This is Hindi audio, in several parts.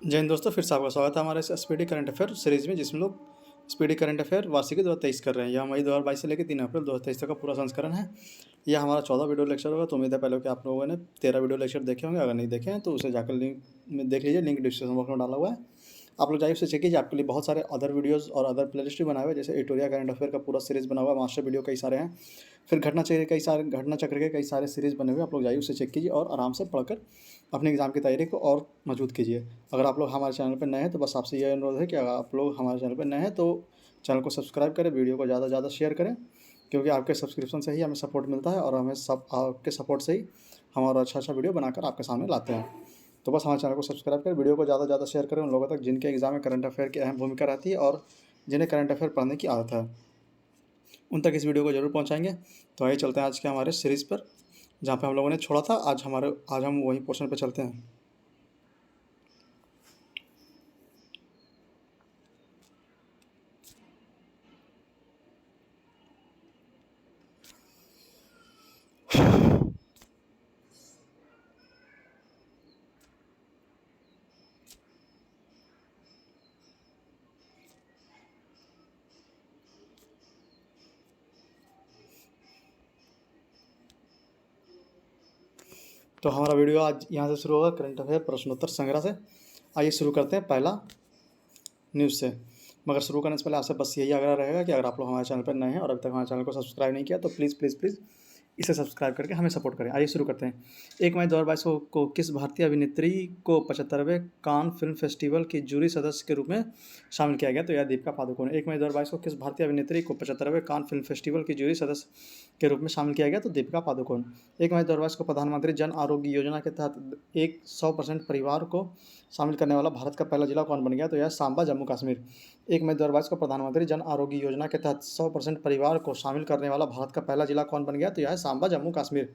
जय हिंद दोस्तों, फिर से आपका स्वागत है हमारे इस स्पीडी करंट अफेयर सीरीज में, जिसमें लोग स्पीडी करंट अफेयर वार्षिकी 2023 कर रहे हैं। यह मई 2022 से लेकर 3 अप्रैल 2023 तक का पूरा संस्करण है। यह हमारा 14 वीडियो लेक्चर होगा। तो उम्मीद है पहले कि आप लोगों ने 13 वीडियो लेक्चर देखे होंगे। अगर नहीं देखे हैं तो उसे जाकर लिंक में देख लीजिए, लिंक डिस्क्रिप्शन बॉक्स में डाला हुआ है। आप लोग जाइए उसे चेक कीजिए। आपके लिए बहुत सारे अदर वीडियोज़ और अदर प्लेलिस्ट भी बनाए हुए हैं, जैसे एटोरिया करंट अफेयर का पूरा सीरीज़ बना हुआ है, मास्टर वीडियो कई सारे हैं। फिर घटना चक्र के कई सारे सीरीज़ बने हुए हैं। आप लोग जाइए उसे चेक कीजिए और आराम से पढ़कर अपने एग्ज़ाम की तैयारी को और मजबूत कीजिए। अगर आप लोग हमारे चैनल पर नए हैं तो बस आपसे यह अनुरोध है कि अगर आप लोग हमारे चैनल पर नए हैं तो चैनल को सब्सक्राइब करें, वीडियो को ज़्यादा से ज़्यादा शेयर करें, क्योंकि आपके सब्सक्रिप्शन से ही हमें सपोर्ट मिलता है और हमें सब आपके सपोर्ट से ही हम और अच्छा वीडियो बनाकर आपके सामने लाते हैं। तो बस हमारे चैनल को सब्सक्राइब करें, वीडियो को ज़्यादा से ज़्यादा शेयर करें उन लोगों तक जिनके एग्ज़ाम में करंट अफेयर की अहम भूमिका रहती है और जिन्हें करंट अफेयर पढ़ने की आदत है, उन तक इस वीडियो को जरूर पहुंचाएंगे। तो आइए चलते हैं आज के हमारे सीरीज़ पर, जहाँ पे हम लोगों ने छोड़ा था। आज हम वही पोर्शन पर चलते हैं। तो हमारा वीडियो आज यहाँ से शुरू होगा, करंट अफेयर प्रश्नोत्तर संग्रह से। आइए शुरू करते हैं पहला न्यूज़ से। मगर शुरू करने से पहले आपसे बस यही आग्रह रहेगा कि अगर आप लोग हमारे चैनल पर नए हैं और अभी तक हमारे चैनल को सब्सक्राइब नहीं किया तो प्लीज़ प्लीज़ प्लीज़ इसे सब्सक्राइब करके हमें सपोर्ट करें। आइए शुरू करते हैं। 1 मई 2022 को किस भारतीय अभिनेत्री को 75वें कान फिल्म फेस्टिवल की जूरी सदस्य के रूप में शामिल किया गया? तो यह दीपिका पादुकोण। 1 मई 2022 को किस भारतीय अभिनेत्री को 75वें कान फिल्म फेस्टिवल की जूरी सदस्य के रूप में शामिल किया गया? तो दीपिका पादुकोण। 1 मई 2022 को प्रधानमंत्री जन आरोग्य योजना के तहत एक 100% परिवार को शामिल करने वाला भारत का पहला जिला कौन बन गया? तो यह सांबा, जम्मू कश्मीर। 1 मई 2022 को प्रधानमंत्री जन आरोग्य योजना के तहत 100% परिवार को शामिल करने वाला भारत का पहला जिला कौन बन गया? तो यह है सांबा, जम्मू कश्मीर।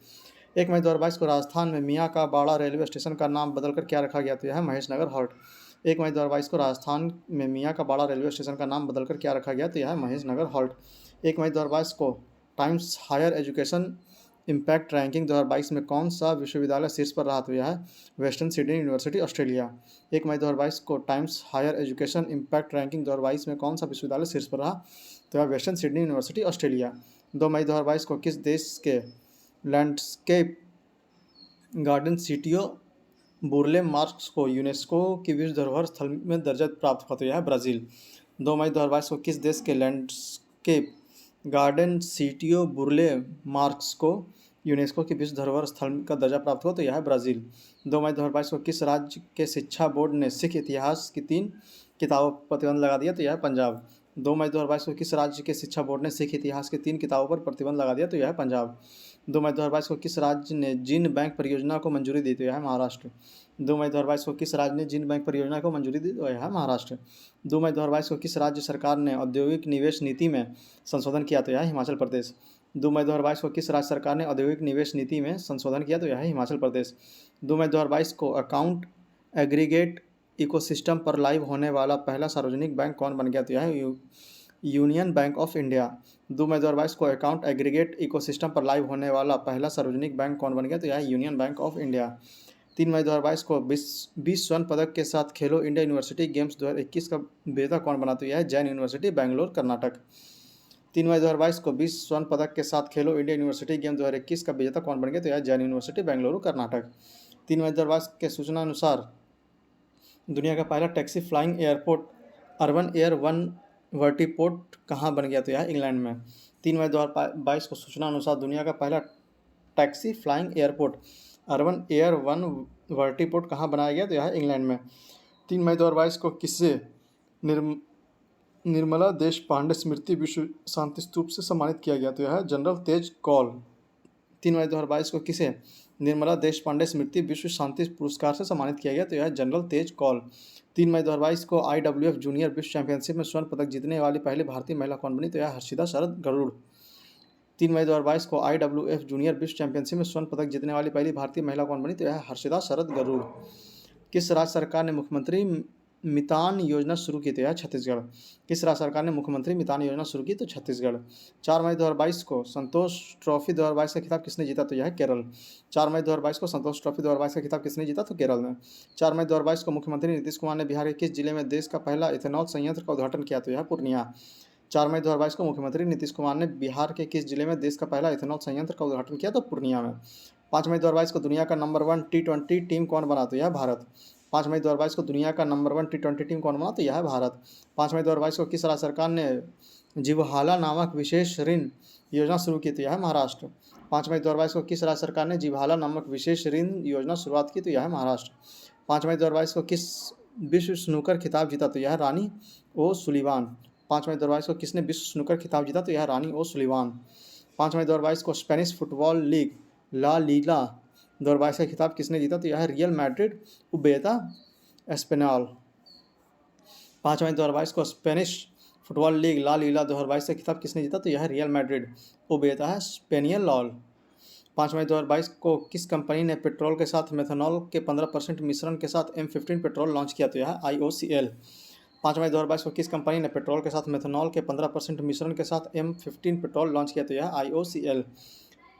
1 मई 2022 को राजस्थान में मियाँ का बाड़ा रेलवे स्टेशन का नाम बदलकर क्या रखा गया? तो यह है महेशनगर हॉल्ट। 1 मई 2022 को राजस्थान में मियाँ का बाड़ा रेलवे स्टेशन का नाम बदलकर क्या रखा गया? तो यह है महेशनगर हॉल्ट। 1 मई 2022 को Times Higher Education Impact Ranking 2022 में कौन सा विश्वविद्यालय शीर्ष पर रहा? तो यह है वेस्टर्न सिडनी यूनिवर्सिटी, ऑस्ट्रेलिया। 1 मई 2022 को Times Higher Education Impact Ranking 2022 में कौन सा विश्वविद्यालय शीर्ष पर रहा? तो यह वेस्टर्न सिडनी यूनिवर्सिटी, ऑस्ट्रेलिया। 2 मई 2022 को किस देश के लैंडस्केप गार्डन सिटियो बुरले मार्क्स को यूनेस्को की विश्व धरोहर स्थल में दर्जा प्राप्त हुआ? तो यह है ब्राज़ील। 2 मई 2022 को किस देश के लैंडस्केप गार्डन सिटियो बुरले मार्क्स को यूनेस्को की विश्व धरोहर स्थल का दर्जा प्राप्त हुआ? तो यह है ब्राज़ील। 2 मई 2022 को किस राज्य के शिक्षा बोर्ड ने सिख इतिहास की 3 किताबों पर प्रतिबंध लगा दिया? तो यह है पंजाब। 2 मई 2022 को किस राज्य के शिक्षा बोर्ड ने सिख इतिहास की 3 किताबों पर प्रतिबंध लगा दिया? तो यह है पंजाब। 2 मई 2022 को किस राज्य ने जीन बैंक परियोजना को मंजूरी दी? तो यह है महाराष्ट्र। 2 मई 2022 को किस राज्य ने जीन बैंक परियोजना को मंजूरी दी? तो यह है महाराष्ट्र। 2 मई 2022 को किस राज्य सरकार ने औद्योगिक निवेश नीति में संशोधन किया? तो यह है हिमाचल प्रदेश। 2 मई 2022 को किस राज्य सरकार ने औद्योगिक निवेश नीति में संशोधन किया? तो यह है हिमाचल प्रदेश। 2 मई 2022 को अकाउंट एग्रीगेट इकोसिस्टम पर लाइव होने वाला पहला सार्वजनिक बैंक कौन बन गया? तो यह है यूनियन बैंक ऑफ इंडिया। 2 मई 2022 को अकाउंट एग्रीगेट इकोसिस्टम पर लाइव होने वाला पहला सार्वजनिक बैंक कौन बन गया? तो यह है यूनियन बैंक ऑफ इंडिया। 3 मई 2022 को 20 स्वर्ण पदक के साथ खेलो इंडिया यूनिवर्सिटी गेम्स 2021 का विजेता कौन बना? तो यह है जैन यूनिवर्सिटी, बेंगलोर, कर्नाटक। 3 मई 2022 को 20 स्वर्ण पदक के साथ खेलो इंडिया यूनिवर्सिटी गेम 2021 का विजेता कौन बन गया? तो यह जैन यूनिवर्सिटी, बेंगलुरु, कर्नाटक। 3 मई 2022 के सूचना अनुसार दुनिया का पहला taxi flying airport urban air one vertiport कहाँ बन गया? तो यह इंग्लैंड में। 3 मई 2022 को सूचना अनुसार दुनिया का पहला taxi flying airport urban air one vertiport कहाँ बनाया गया? तो यह इंग्लैंड में। 3 मई 2022 को किससे निर्मला देश पांडे स्मृति विश्व शांति स्तूप से सम्मानित किया गया? तो यह है जनरल तेज कौल। 3 मई 2022 को किसे निर्मला देश पांडे स्मृति विश्व शांति पुरस्कार से सम्मानित किया गया? तो यह है जनरल तेज कौल। 3 मई 2022 को IWF जूनियर विश्व चैंपियनशिप में स्वर्ण पदक जीतने वाली पहली भारतीय महिला कौन बनी? तो यह हर्षिता शरद गरुड़। 3 मई 2022 को IWF जूनियर विश्व चैंपियनशिप में स्वर्ण पदक जीतने वाली पहली भारतीय महिला कौन बनी? तो यह हर्षिता शरद गरुड़। किस राज्य सरकार ने मुख्यमंत्री मितान योजना शुरू की तो यह छत्तीसगढ़। किस राज्य सरकार ने मुख्यमंत्री मितान योजना शुरू की तो छत्तीसगढ़। 4 मई 2022 को संतोष ट्रॉफी 2022 का खिताब किसने जीता तो यह है केरल। 4 मई 2022 को संतोष ट्रॉफी 2022 का खिताब किसने जीता तो केरल ने। 4 मई 2022 को मुख्यमंत्री नीतीश कुमार ने बिहार के किस जिले में देश का पहला इथेनॉल संयंत्र का उद्घाटन किया तो यह पूर्णिया। 4 मई 2022 को मुख्यमंत्री नीतीश कुमार ने बिहार के किस जिले में देश का पहला इथेनॉल संयंत्र का उद्घाटन किया तो पूर्णिया में। 5 मई 2022 को दुनिया का नंबर 1 T20 टीम कौन बना तो यह भारत। 5 मई 2022 को दुनिया का नंबर 1 T20 टीम कौन बना तो यह है भारत। 5 मई 2022 को किस राज्य सरकार ने जीवहाला नामक विशेष ऋण योजना शुरू की तो यह है महाराष्ट्र। 5 मई 2022 को किस राज्य सरकार ने जीवहाला नामक विशेष ऋण योजना शुरुआत की तो यह है महाराष्ट्र। 5 मई 2022 को किस विश्व स्नूकर खिताब जीता तो यह है रानी ओ सुलिवान। 5 मई 2022 को किसने विश्व स्नूकर खिताब जीता तो यह रानी ओ सुलिवान। 5 मई 2022 को Spanish football league La Liga 2022 का खिताब किसने जीता तो यह है रियल मैड्रिड उबेता एस्पेनॉल। 5 मई 2022 को Spanish football league La Liga 2022 का खिताब किसने जीता तो यह है रियल मैड्रिड उबेता है स्पेनियल लॉल। 5 मई 2022 को किस कंपनी ने पेट्रोल के साथ मेथनॉल के 15% मिश्रण के साथ M15 पेट्रोल लॉन्च किया तो यह है IOCL। 5 मई 2022 को किस कंपनी ने पेट्रोल के साथ मेथनॉल के 15% मिश्रण के साथ M15 पेट्रोल लॉन्च किया तो यह है IOCL।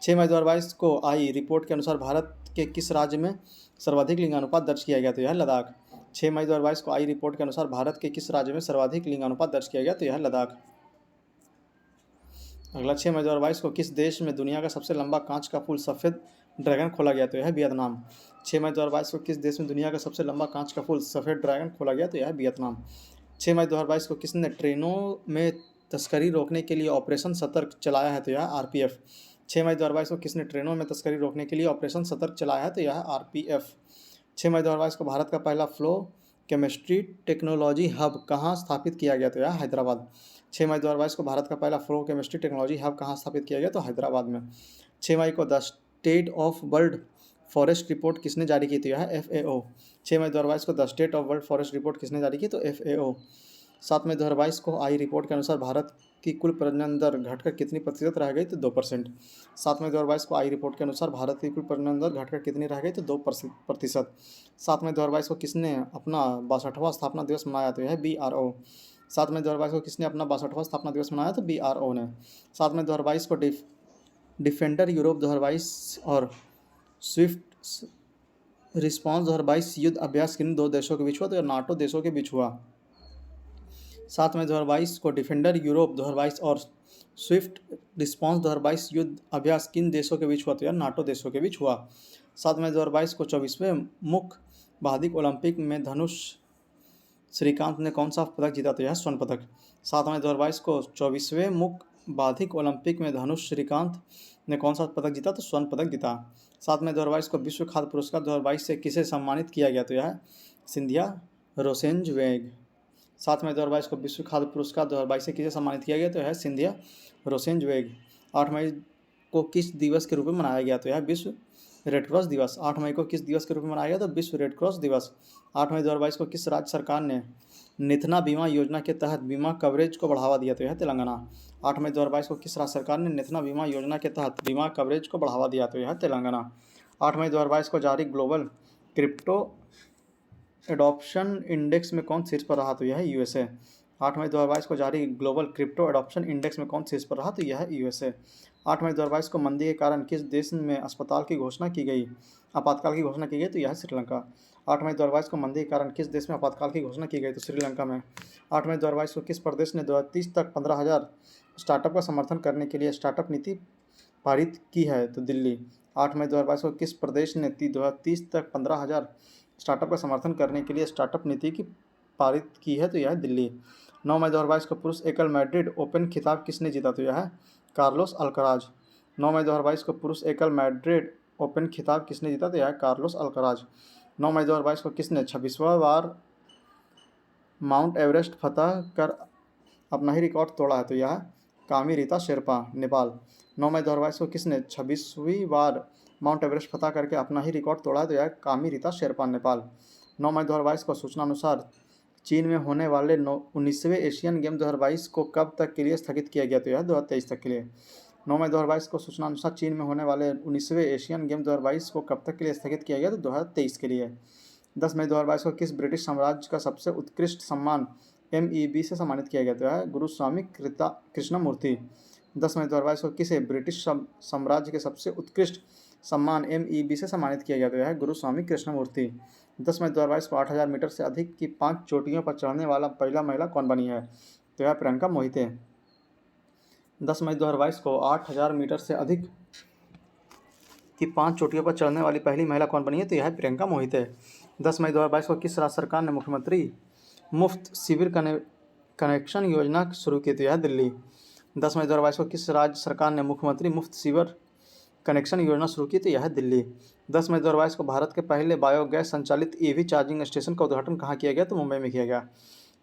6 मई 2022 को आई रिपोर्ट के अनुसार भारत के किस राज्य में सर्वाधिक लिंगानुपात दर्ज किया गया तो यह है लद्दाख। 6 मई 2022 को आई रिपोर्ट के अनुसार भारत के किस राज्य में सर्वाधिक लिंगानुपात दर्ज किया गया तो यह है लद्दाख। अगला 6 मई 2022 को किस देश में दुनिया का सबसे लंबा कांच का पुल सफ़ेद ड्रैगन खोला गया तो यह है वियतनाम। 6 मई 2022 को किस देश में दुनिया का सबसे लंबा कांच का पुल सफ़ेद ड्रैगन खोला गया तो यह है वियतनाम। 6 मई 2022 को किसने ट्रेनों में तस्करी रोकने के लिए ऑपरेशन सतर्क चलाया है तो यह है RPF। 6 मई 2022 को किसने ट्रेनों में तस्करी रोकने के लिए ऑपरेशन सतर्क चलाया है तो यह है RPF। 6 मई 2022 को भारत का पहला फ्लो केमिस्ट्री टेक्नोलॉजी हब कहाँ स्थापित किया गया तो यह है हैदराबाद। 6 मई 2022 को भारत का पहला फ्लो केमिस्ट्री टेक्नोलॉजी हब कहाँ स्थापित किया गया तो हैदराबाद में। 6 मई को the state of world forest report किसने जारी की तो यह है FAO। 6 मई 2022 को the state of world forest report किसने जारी की तो FAO। 7 मई 2022 को आई रिपोर्ट के अनुसार भारत की कुल प्रजनन दर घटकर कितनी प्रतिशत रह गई तो 2%। 7 मई 2022 को आई रिपोर्ट के अनुसार भारत की कुल प्रजनन दर घटकर कितनी रह गई तो 2%। 7 मई 2022 को किसने अपना 62वां स्थापना दिवस मनाया तो यह है BRO। 7 मई 2022 को किसने अपना 62वां स्थापना दिवस मनाया तो BRO ने। 7 मई 2022 को डिफेंडर यूरोप 2022 और स्विफ्ट रिस्पॉन्स 2022 युद्ध अभ्यास किन दो देशों के बीच हुआ तो यह नाटो देशों के बीच हुआ। 7 मई 2022 को डिफेंडर यूरोप 2022 और स्विफ्ट रिस्पॉन्स 2022 युद्ध अभ्यास किन देशों के बीच हुआ तो यह नाटो देशों के बीच हुआ। 7 मई 2022 को 24वें मुख्य बाधिक ओलंपिक में धनुष श्रीकांत ने कौन सा पदक जीता तो यह स्वर्ण पदक। 7 मई 2022 को 24वें मुख्य बाधिक ओलंपिक में धनुष श्रीकांत ने कौन सा पदक जीता तो स्वर्ण पदक जीता। 7 मई 2022 को विश्व खाद्य पुरस्कार 2022 से किसे सम्मानित किया गया तो यह सिंधिया रोसेंजवेग। 7 मई 2022 को विश्व खाद्य पुरस्कार 2022 से किसे सम्मानित किया गया तो यह सिंधिया रोसेंजवेग। 8 मई को किस दिवस के रूप में मनाया गया तो यह विश्व रेड क्रॉस दिवस। 8 मई को किस दिवस के रूप में मनाया गया तो विश्व रेड क्रॉस दिवस। 8 मई 2022 को किस राज्य सरकार ने निथना बीमा योजना के तहत बीमा कवरेज को बढ़ावा दिया तो यह तेलंगाना। 8 मई 2022 को किस राज्य सरकार ने निथना बीमा योजना के तहत बीमा कवरेज को बढ़ावा दिया तो यह तेलंगाना। 8 मई 2022 को जारी ग्लोबल क्रिप्टो एडॉप्शन इंडेक्स में कौन शीर्ष पर रहा तो यह है USA। 8 मई 2022 को जारी ग्लोबल क्रिप्टो एडॉप्शन इंडेक्स में कौन शीर्ष पर रहा तो यह है USA। 8 मई 2022 को मंदी के कारण किस देश में आपातकाल की घोषणा की गई तो यह है श्रीलंका। 8 मई 2022 को मंदी के कारण किस देश में आपातकाल की घोषणा की गई तो श्रीलंका में। 8 मई 2022 को किस प्रदेश ने 2030 तक 15,000 स्टार्टअप का समर्थन करने के लिए स्टार्टअप नीति पारित की है तो दिल्ली। 8 मई 2022 को किस प्रदेश ने 2030 तक 15,000 स्टार्टअप का समर्थन करने के लिए स्टार्टअप नीति की पारित की है तो यह है दिल्ली। 9 मई 2022 को पुरुष एकल मैड्रिड ओपन खिताब किसने जीता तो यह है कार्लोस अल्कराज। 9 मई 2022 को पुरुष एकल मैड्रिड ओपन खिताब किसने जीता तो यह है कार्लोस अल्कराज। 9 मई 2022 को किसने 26वां बार माउंट एवरेस्ट फतह कर अपना ही रिकॉर्ड तोड़ा है तो यह है कामी रीता शेरपा नेपाल। 9 मई 2022 को किसने 26वीं बार माउंट एवरेस्ट फतह करके अपना ही रिकॉर्ड तोड़ा है तो यह है कामी रीता शेरपा नेपाल। 9 मई 2022 को सूचना अनुसार चीन में होने वाले 19वें एशियन गेम 2022 को कब तक के लिए स्थगित किया गया तो यह 2023 तक के लिए। 9 मई 2022 को सूचना अनुसार चीन में होने वाले 19वें एशियन गेम 2022 को कब तक के लिए स्थगित किया गया तो 2023 के लिए। 10 मई 2022 को किस ब्रिटिश साम्राज्य का सबसे उत्कृष्ट सम्मान MEB से सम्मानित किया गया? तो यह है गुरुस्वामी कृष्णमूर्ति। 10 मई 2022 को किसे ब्रिटिश साम्राज्य के सबसे उत्कृष्ट सम्मान MEB से सम्मानित किया गया? तो यह है गुरुस्वामी कृष्णमूर्ति। 10 मई 2022 को 8000 मीटर से अधिक की 5 चोटियों पर चढ़ने वाला पहला महिला कौन बनी है? तो यह प्रियंका मोहिते। 10 मई 2022 को 8000 मीटर से अधिक की 5 चोटियों पर चढ़ने वाली पहली महिला कौन बनी है? तो यह है प्रियंका मोहिते। 10 मई 2022 को किस राज्य सरकार ने मुख्यमंत्री मुफ्त शिविर कनेक्शन योजना शुरू की? तो यह है दिल्ली। 10 मई 2022 को किस राज्य सरकार ने मुख्यमंत्री मुफ्त शिविर कनेक्शन योजना शुरू की? तो यह है दिल्ली। 10 मई 2022 को भारत के पहले बायोगैस संचालित EV चार्जिंग स्टेशन का उद्घाटन कहाँ किया गया? तो मुंबई में किया गया।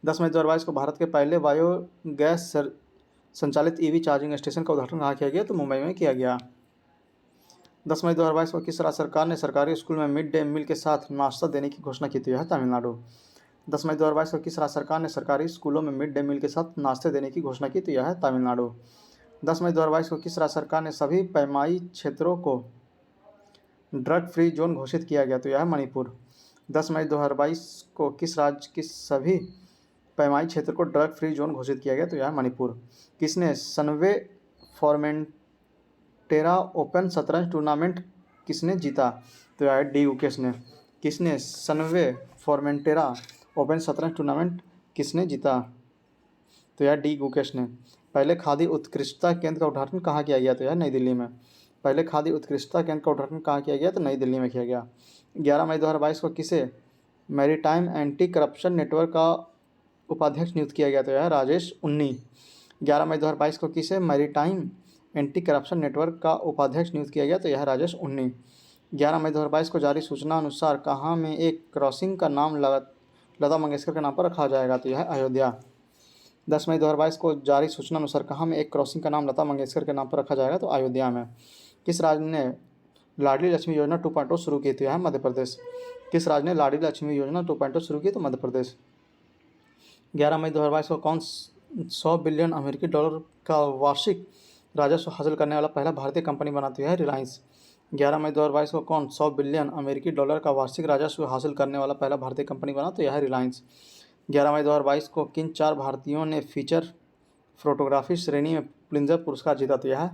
10 मई 2022 को भारत के पहले बायोगैस संचालित EV चार्जिंग स्टेशन का उद्घाटन कहाँ किया गया? तो मुंबई में किया गया। 10 मई 2022 को किस राज्य सरकार ने सरकारी स्कूल में मिड डे मील के साथ नाश्ता देने की घोषणा की? तो यह है तमिलनाडु। 10 मई 2022 को किस राज्य सरकार ने सरकारी स्कूलों में मिड डे मील के साथ नाश्ते देने की घोषणा की? तो यह है तमिलनाडु। 10 मई 2022 को किस राज्य सरकार ने सभी पैमाई क्षेत्रों को ड्रग फ्री जोन घोषित किया गया? तो यह है मणिपुर। 10 मई 2022 को किस राज्य की सभी पैमाई क्षेत्र को ड्रग फ्री जोन घोषित किया गया? तो यह है मणिपुर। किसने सनवे फॉर्मेंटेरा ओपन शतरंज टूर्नामेंट किसने जीता? तो यह है डी गुकेश ने। किसने सनवे फॉर्मेंटेरा ओपन शतरंज टूर्नामेंट किसने जीता? तो यह डी गुकेश ने। पहले खादी उत्कृष्टता केंद्र का उद्घाटन कहाँ किया गया? तो यह नई दिल्ली में। पहले खादी उत्कृष्टता केंद्र का उद्घाटन कहाँ किया गया? तो नई दिल्ली में किया गया। 11 मई 2022 को किसे मैरीटाइम एंटी करप्शन नेटवर्क का उपाध्यक्ष नियुक्त किया गया? तो यह राजेश उन्नी। 11 मई 2022 को किसे मैरीटाइम एंटी करप्शन नेटवर्क का उपाध्यक्ष नियुक्त किया गया? तो यह राजेश उन्नी। 11 मई 2022 को जारी सूचना अनुसार कहाँ में एक क्रॉसिंग का नाम लता मंगेशकर के नाम पर रखा जाएगा? तो यह अयोध्या। 10 मई 2022 को जारी सूचना अनुसार कहाँ में एक क्रॉसिंग का नाम लता मंगेशकर के नाम पर रखा जाएगा? तो अयोध्या में। किस राज्य ने लाडली लक्ष्मी योजना 2.0 शुरू की? तो यह है मध्य प्रदेश। किस राज्य ने लाडली लक्ष्मी योजना 2.0 शुरू की? तो मध्य प्रदेश। 11 मई 2022 को कौन 100 बिलियन अमेरिकी डॉलर का वार्षिक राजस्व हासिल करने वाला पहला भारतीय कंपनी बनाती है? रिलायंस। 11 मई 2022 को कौन 100 बिलियन अमेरिकी डॉलर का वार्षिक राजस्व हासिल करने वाला पहला भारतीय कंपनी बना? तो यह है रिलायंस। 11 मई 2022 को किन 4 भारतीयों ने फीचर फोटोग्राफी श्रेणी में पुलित्जर पुरस्कार जीता? तो यह है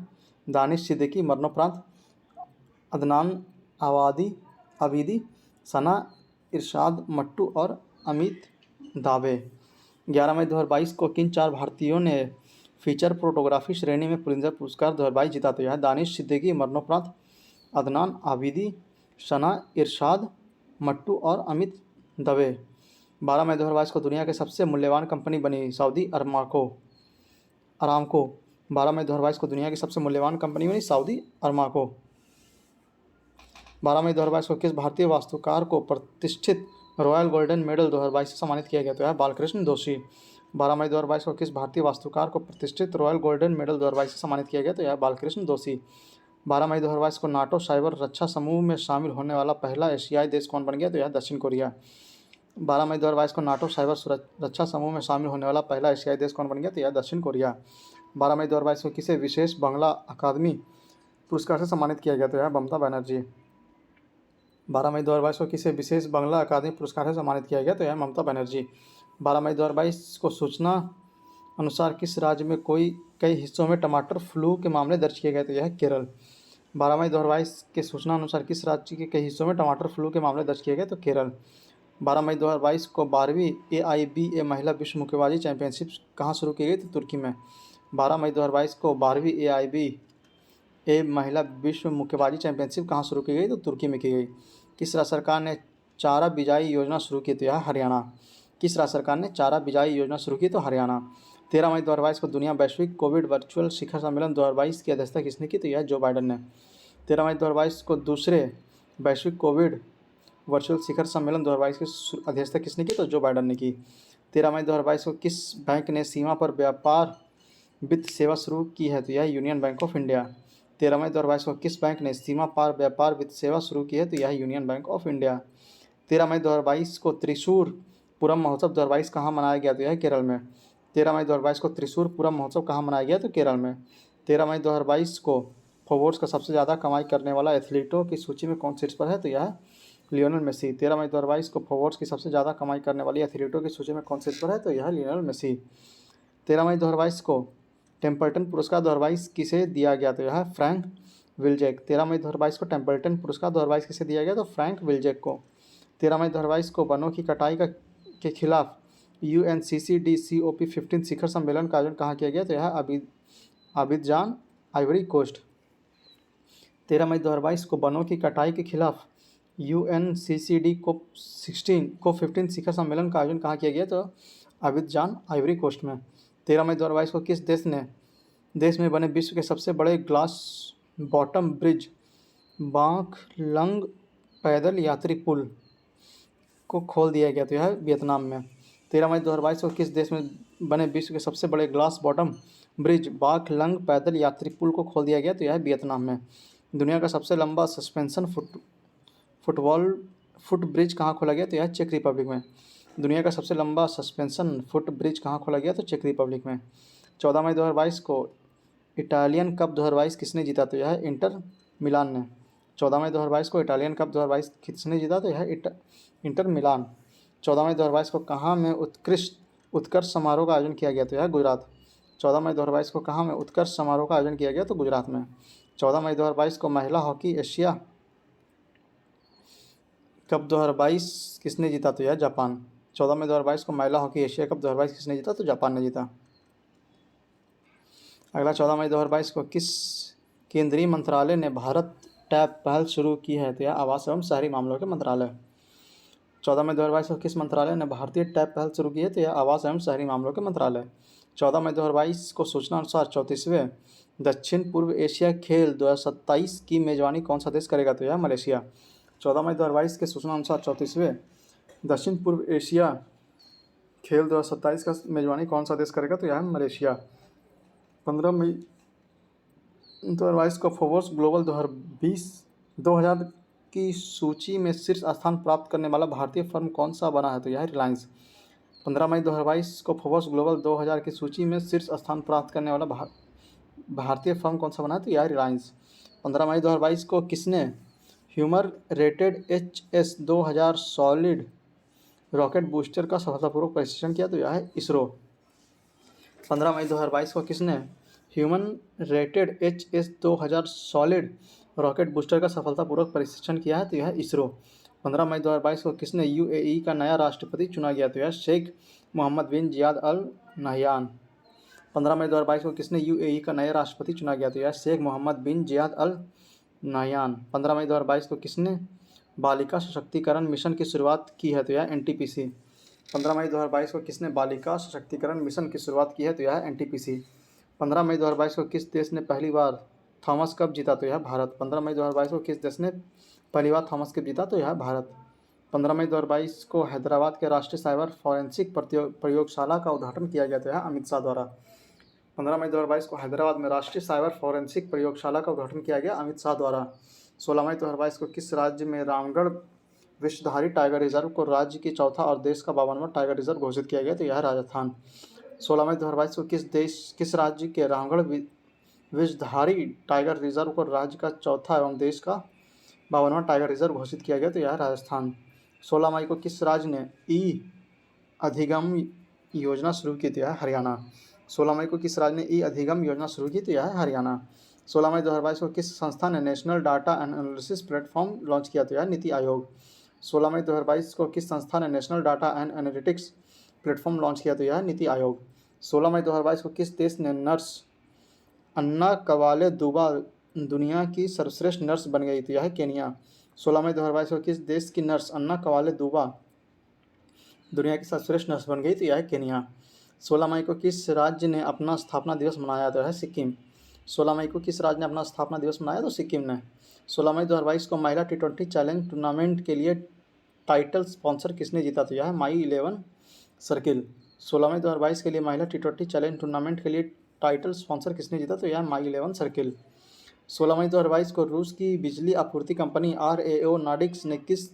दानिश सिद्दीकी मरणोपरांत, अदनान आबिदी, सना इरशाद मट्टू और अमित दावे। 11 मई 2022 को किन 4 भारतीयों ने फीचर फोटोग्राफी श्रेणी में पुलित्जर पुरस्कार 2022 जीता? तो यह है दानिश सिद्दीकी मरणोपरांत, अदनान आबिदी, सना इरशाद मट्टू और अमित दवे। 12 मई 2022 को दुनिया के सबसे मूल्यवान कंपनी बनी सऊदी अरामको। 12 मई 2022 को दुनिया की सबसे मूल्यवान कंपनी बनी सऊदी अरामको। 12 मई 2022 को किस भारतीय वास्तुकार को प्रतिष्ठित रॉयल गोल्डन मेडल 2022 से सम्मानित किया गया? तो है बालकृष्ण दोषी। 12 मई 2022 को किस भारतीय वास्तुकार को प्रतिष्ठित रॉयल गोल्डन मेडल 2022 से सम्मानित किया गया? तो यह बालकृष्ण दोषी। 12 मई 2022 को नाटो साइबर रक्षा समूह में शामिल होने वाला पहला एशियाई देश कौन बन गया? तो यह दक्षिण कोरिया। 12 मई 2022 को नाटो साइबर रक्षा समूह में शामिल होने वाला पहला एशियाई देश कौन बन गया? तो यह दक्षिण कोरिया। 12 मई 2022 को किसे विशेष बांग्ला अकादमी पुरस्कार से सम्मानित किया गया? तो यह ममता बनर्जी। 12 मई 2022 को किसे विशेष बांग्ला अकादमी पुरस्कार से सम्मानित किया गया? तो यह ममता बनर्जी। 12 मई 2022 को सूचना अनुसार किस राज्य में कई हिस्सों में टमाटर फ्लू के मामले दर्ज किए गए? तो यह केरल। 12 मई 2022 के सूचना अनुसार किस राज्य के कई हिस्सों में टमाटर फ्लू के मामले दर्ज किए गए? तो केरल। 12 मई 2022 को 12वीं AIBA महिला विश्व मुक्केबाजी चैंपियनशिप कहाँ शुरू की गई? तो तुर्की में। 12 मई 2022 को 12वीं AIBA महिला विश्व मुक्केबाजी चैंपियनशिप कहाँ शुरू की गई? तो तुर्की में की गई। किस राज्य सरकार ने चारा बिजाई योजना शुरू की? तो यह हरियाणा। किस राज्य सरकार ने चारा बिजाई योजना शुरू की? तो हरियाणा। 13 मई 2022 को दुनिया वैश्विक कोविड वर्चुअल शिखर सम्मेलन 2022 की अध्यक्षता किसने की? तो यह जो बाइडन ने। 13 मई 2022 को दूसरे वैश्विक कोविड वर्चुअल शिखर सम्मेलन 2022 की अध्यक्षता किसने की? तो जो बाइडन ने की। 13 मई 2022 को किस बैंक ने सीमा पर व्यापार वित्त सेवा शुरू की है? तो यह यूनियन बैंक ऑफ इंडिया। 13 मई 2022 को किस बैंक ने सीमा पार व्यापार वित्त सेवा शुरू की है? तो यह यूनियन बैंक ऑफ इंडिया। 13 मई 2022 को त्रिशूर पुरम महोत्सव 2022 कहाँ मनाया गया? तो यह केरल में। 13 मई 2022 को त्रिशूर पुरम महोत्सव कहाँ मनाया गया? तो केरल में। 13 मई 2022 को फोर्ब्स का सबसे ज़्यादा कमाई करने वाला एथलीटों की सूची में कौन शीर्ष पर है? तो यह लियोनेल मेसी। 13 मई 2022 को फॉरवर्ड्स की सबसे ज़्यादा कमाई करने वाली एथलीटों की सूची में कौन शीर्ष पर है, तो यह लियोनेल मेसी। 13 मई 2022 को टेम्पल्टन पुरस्कार 2022 किसे दिया गया, तो यह फ्रैंक विल्जेक। 13 मई 2022 को टेम्पल्टन पुरस्कार 2022 किसे दिया गया, तो फ्रैंक विल्जेक को। 13 मई 2022 को वनों की कटाई के खिलाफ UNCCD-COP 15 शिखर सम्मेलन का आयोजन कहाँ किया गया, तो यह अबिदजान, आइवरी कोस्ट। 13 मई 2022 को वनों की कटाई के खिलाफ UNCCD को 15 शिखर सम्मेलन का आयोजन कहाँ किया गया, तो अबिदजान, आइवरी कोस्ट में। 13 मई 2022 को किस देश में बने विश्व के सबसे बड़े ग्लास बॉटम ब्रिज बांख लंग पैदल यात्री पुल को खोल दिया गया, तो यह वियतनाम में। 13 मई 2022 को किस देश में बने विश्व के सबसे बड़े ग्लास बॉटम ब्रिज बांख लंग पैदल यात्री पुल को खोल दिया गया, तो यह वियतनाम में। दुनिया का सबसे लंबा सस्पेंशन फुट ब्रिज कहाँ खोला गया, तो यह चेक रिपब्लिक में। दुनिया का सबसे लंबा सस्पेंशन फुट ब्रिज कहाँ खोला गया, तो चेक रिपब्लिक में। 14 मई 2022 को इटालियन कप 2022 किसने जीता, तो यह इंटर मिलान ने। 14 मई 2022 को इटालियन कप 2022 किसने जीता, तो यह इंटर मिलान। 14 मई 2022 को कहाँ में उत्कर्ष समारोह का आयोजन किया गया, तो यह गुजरात। 14 मई 2022 को कहाँ में उत्कर्ष समारोह का आयोजन किया गया, तो गुजरात में। 14 मई 2022 को महिला हॉकी एशिया कप 2022 किसने जीता, तो यह जापान। 14 मई 2022 को महिला हॉकी एशिया कप 2022 किसने जीता, तो जापान ने जीता। अगला 14 मई 2022 को किस केंद्रीय मंत्रालय ने भारत टैब पहल शुरू की है, तो यह आवास एवं शहरी मामलों के मंत्रालय। 14 मई 2022 को किस मंत्रालय ने भारतीय टैब पहल शुरू की है, तो यह आवास एवं शहरी मामलों के मंत्रालय। 14 मई 2022 को सूचना अनुसार 34वें दक्षिण पूर्व एशिया खेल 2027 की मेजबानी कौन सा देश करेगा, तो यह मलेशिया। 14 मई 2022 के सूचना अनुसार 34वें दक्षिण पूर्व एशिया खेल 2027 का मेजबानी कौन सा देश करेगा, तो यह मलेशिया। 15 मई 2022 को फोर्ब्स ग्लोबल 2000 की सूची में शीर्ष स्थान प्राप्त करने वाला भारतीय फर्म कौन सा बना है, तो यह रिलायंस। 15 मई 2022 को फोर्ब्स ग्लोबल 2000 की सूची में शीर्ष स्थान प्राप्त करने वाला भारतीय फर्म कौन सा बना है, तो यह रिलायंस। 15 मई 2022 को किसने humour rated HS 2000 solid rocket booster का सफलतापूर्वक परीक्षण किया, तो यह है इसरो। 15 मई 2022 को किसने human rated HS 2000 solid rocket booster का सफलतापूर्वक परीक्षण किया है, तो यह इसरो। 15 मई 2022 को किसने UAE का नया राष्ट्रपति चुना गया, तो यह शेख मोहम्मद बिन जियाद अल नहयान। 15 मई 2022 को किसने UAE का नया राष्ट्रपति चुना गया, तो यह शेख मोहम्मद बिन जियाद अल नहयान। 15 मई 2022 को किसने बालिका सशक्तिकरण मिशन की शुरुआत की है, तो यह NTPC। 15 मई 2022 को किसने बालिका सशक्तिकरण मिशन की शुरुआत की है, तो यह NTPC। 15 मई 2022 को किस देश ने पहली बार थॉमस कप जीता, तो यह भारत। 15 मई 2022 को किस देश ने पहली बार थॉमस कप जीता, तो यह भारत। 15 मई 2022 को हैदराबाद के राष्ट्रीय साइबर फॉरेंसिक प्रयोगशाला का उद्घाटन किया गया, तो यह अमित शाह द्वारा। 15 मई 2022 को हैदराबाद में राष्ट्रीय साइबर फॉरेंसिक प्रयोगशाला का उद्घाटन किया गया अमित शाह द्वारा। 16 मई 2022 को किस राज्य में रामगढ़ विषधारी टाइगर रिजर्व को राज्य की चौथा और देश का 52वां टाइगर रिजर्व घोषित किया गया, तो यह राजस्थान। 16 मई 2022 को किस राज्य के रामगढ़ विषधारी टाइगर रिजर्व को राज्य का चौथा एवं देश का 52वां टाइगर रिजर्व घोषित किया गया, तो यह राजस्थान। 16 मई को किस राज्य ने अधिगम योजना शुरू की, तो यह हरियाणा। 16 मई को किस राज्य ने अधिगम योजना शुरू की, तो यह है हरियाणा। 16 मई 2022 को किस संस्था ने national data and analysis platform launch किया, तो यह नीति आयोग। 16 मई 2022 को किस संस्था ने national data and analytics platform launch किया, तो यह नीति आयोग। 16 मई 2022 को किस देश ने नर्स अन्ना कवाले दुबा दुनिया की सर्वश्रेष्ठ नर्स बन गई, तो यह है केनिया। 16 मई 2022 को किस देश की नर्स अन्ना कवाले दुबा दुनिया की सर्वश्रेष्ठ नर्स बन गई, तो यह है केनिया। 16 मई को किस राज्य ने अपना स्थापना दिवस मनाया, तो है सिक्किम। 16 मई को किस राज्य ने अपना स्थापना दिवस मनाया, तो सिक्किम ने। 16 मई 2022 को महिला T20 चैलेंज टूर्नामेंट के लिए टाइटल स्पॉन्सर किसने जीता, तो यह है माई 11 सर्किल। 16 मई 2022 के लिए महिला T20 चैलेंज टूर्नामेंट के लिए टाइटल स्पॉन्सर किसने जीता, तो यह है माई 11 सर्किल। 16 मई 2022 को रूस की बिजली आपूर्ति कंपनी RAO नॉर्डिक्स ने किस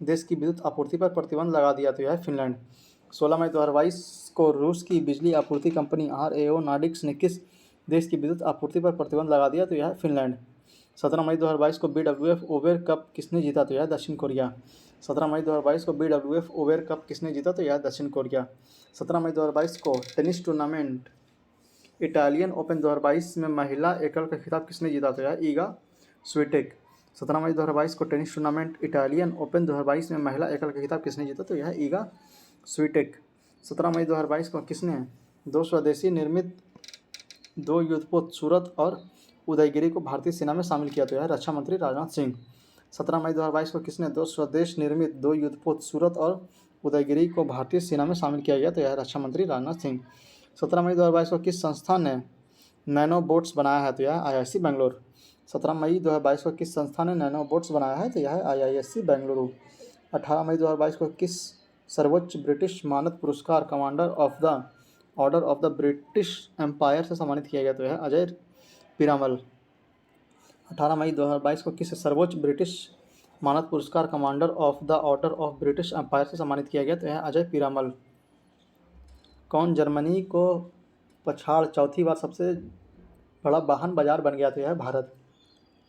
देश की विद्युत आपूर्ति पर प्रतिबंध लगा दिया, तो यह है फिनलैंड। 16 मई 2022 को रूस की बिजली आपूर्ति कंपनी RAO नॉर्डिक्स ने किस देश की विद्युत आपूर्ति पर प्रतिबंध लगा दिया, तो यह है फिनलैंड। 17 मई 2022 को BWF ओवेर कप किसने जीता? तो यह दक्षिण कोरिया। 17 मई 2022 को BWF ओवेर कप किसने जीता? तो यह दक्षिण कोरिया। 17 मई 2022 को टेनिस टूर्नामेंट इटालियन ओपन 2022 में महिला एकल का खिताब किसने जीता? तो यह ईगा स्विटेक। 17 मई 2022 को टेनिस टूर्नामेंट इटालियन ओपन 2022 में महिला एकल का खिताब किसने जीता? तो यह ईगा स्विटेक। 17 मई 2022 को किसने दो स्वदेशी निर्मित दो युद्धपोत सूरत और उदयगिरी को भारतीय सेना में शामिल किया? तो यह रक्षा मंत्री राजनाथ सिंह। 17 मई 2022 को किसने दो स्वदेश निर्मित दो युद्धपोत सूरत और उदयगिरी को भारतीय सेना में शामिल किया गया? तो यह रक्षा मंत्री राजनाथ सिंह। 17 मई 2022 को किस संस्थान ने नैनो बोट्स बनाया है? तो यह IISc बेंगलोर। 17 मई 2022 को किस संस्थान ने नैनो बोट्स बनाया है? तो यह है IISc बेंगलुरु। 18 मई 2022 को किस सर्वोच्च ब्रिटिश मानद पुरस्कार Commander of the Order of the British Empire से सम्मानित किया गया? तो यह अजय पीरामल। 18 मई 2022 को किस सर्वोच्च ब्रिटिश मानद पुरस्कार Commander of the Order of British Empire से सम्मानित किया गया? तो यह अजय पीरामल। कौन जर्मनी को पछाड़ चौथी बार सबसे बड़ा वाहन बाजार बन गया? तो यह भारत।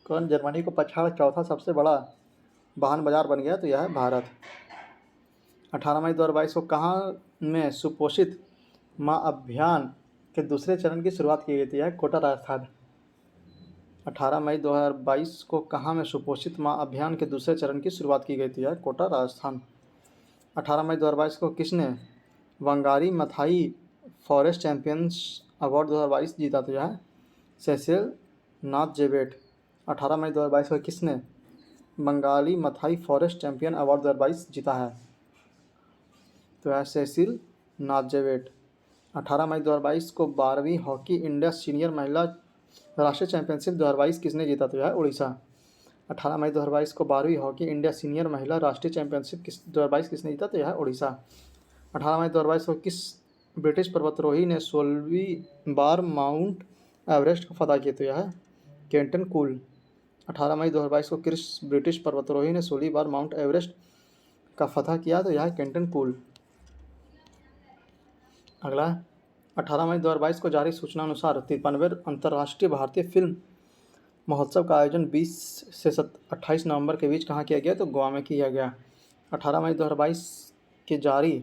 कौन जर्मनी को पछाड़ चौथा सबसे बड़ा वाहन बाजार बन गया? तो यह है भारत। 18 मई 2022 को कहाँ में सुपोषित माँ अभियान के दूसरे चरण की शुरुआत की गई थी? यह कोटा राजस्थान। 18 मई 2022 को कहाँ में सुपोषित माँ अभियान के दूसरे चरण की शुरुआत की गई थी? यह कोटा राजस्थान। 18 मई 2022 को किसने Wangari Maathai forest champions award 2022 जीता? तो यह सेसिल नाथजेवेट। 18 मई 2022 को किसने Bengali Mathai forest champion award 2022 जीता है? तो यह सेसिल नाथजेवेट। 18 मई 2022 को 12वीं हॉकी इंडिया सीनियर महिला राष्ट्रीय चैंपियनशिप 2022 किसने जीता? तो यह उड़ीसा। 18 मई 2022 को 12वीं हॉकी इंडिया सीनियर महिला राष्ट्रीय चैंपियनशिप 2022 किसने जीता? तो यह उड़ीसा। 18 मई 2022 को किस ब्रिटिश पर्वतारोही ने 16वीं बार माउंट एवरेस्ट को फतह किया? तो यह केंटन कूल। 18 मई 2022 को किस ब्रिटिश पर्वतारोही ने 16वीं बार माउंट एवरेस्ट का फतह किया? तो यह केंटन कूल। अगला 18 मई 2022 को जारी सूचना अनुसार 53वें अंतर्राष्ट्रीय भारतीय फिल्म महोत्सव का आयोजन 20 से 28 नवंबर के बीच कहाँ किया गया? तो गोवा में किया गया। 18 मई 2022 के जारी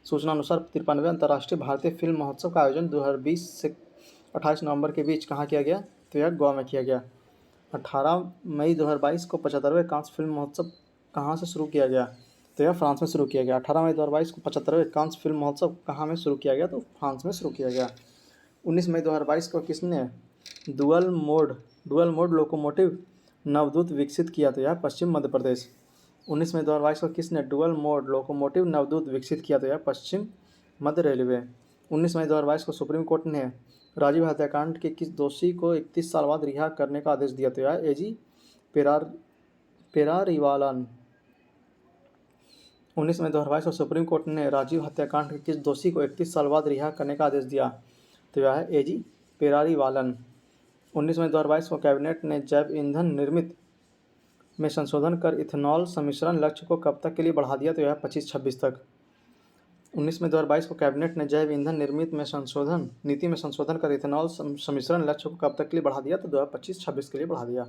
सूचना अनुसार 53वें अंतर्राष्ट्रीय भारतीय फिल्म महोत्सव का आयोजन 2020 से 28 नवंबर के बीच कहाँ किया गया? तो यह गोवा में किया गया। 18 मई 2022 को 75वें कांस्य फिल्म महोत्सव कहाँ से शुरू किया गया? तो यह फ्रांस में शुरू किया गया। 18 मई 2022 को 75वें कांस्य फिल्म महोत्सव कहाँ में शुरू किया गया? तो फ्रांस में शुरू किया गया। 19 मई 2022 को किसने डुअल मोड लोकोमोटिव नवदूत विकसित किया? तो यह पश्चिम मध्य प्रदेश। 19 मई 2022 को किसने डुअल मोड लोकोमोटिव नवदूत विकसित किया? तो यह पश्चिम मध्य रेलवे। 19 मई 2022 को सुप्रीम कोर्ट ने राजीव हत्याकांड के किस दोषी को 31 साल बाद रिहा करने का आदेश दिया? तो यह एजी पेरारीवालन। 19 मई 2022 को सुप्रीम कोर्ट ने राजीव हत्याकांड के किस दोषी को 31 साल बाद रिहा करने का आदेश दिया? तो यह है एजी पेरारीवालन। 19 मई 2022 को कैबिनेट ने जैव ईंधन निर्मित में संशोधन कर इथेनॉल सम्मिश्रण लक्ष्य को कब तक के लिए बढ़ा दिया? तो यह 25-26 तक। 19 मई 2022 को कैबिनेट ने जैव ईंधन निर्मित में नीति में संशोधन कर इथेनॉल सम्मिश्रण लक्ष्य को कब तक के लिए बढ़ा दिया? तो 2025-26 के लिए बढ़ा दिया।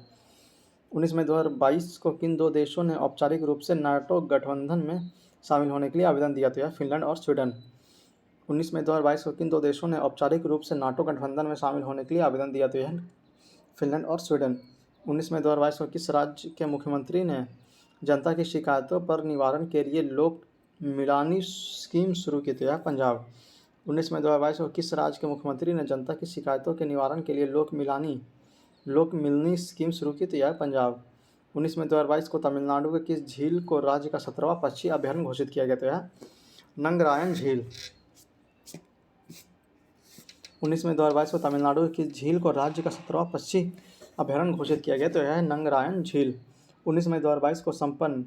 19 मई 2022 को किन दो देशों ने औपचारिक रूप से नाटो गठबंधन में शामिल होने के लिए आवेदन दिया? तो यह फिनलैंड और स्वीडन। 19 मई 2022 को किन दो देशों ने औपचारिक रूप से नाटो गठबंधन में शामिल होने के लिए आवेदन दिया? तो यह फिनलैंड और स्वीडन। 19 मई 2022 को किस राज्य के मुख्यमंत्री ने जनता की शिकायतों पर निवारण के लिए लोक मिलानी स्कीम शुरू की? तो यह पंजाब। 19 मई 2022 को किस राज्य के मुख्यमंत्री ने जनता की शिकायतों के निवारण के लिए लोक मिलनी स्कीम शुरू की? तो यह पंजाब। 19 मई 2022 को तमिलनाडु के किस झील को राज्य का 17वां पक्षी अभयारण्य घोषित किया गया? तो यह नंगरायन झील। 19 मई 2022 को तमिलनाडु की झील को राज्य का 17वां पक्षी अभयारण्य घोषित किया गया? तो यह है नंगरायन झील। 19 मई 2022 को संपन्न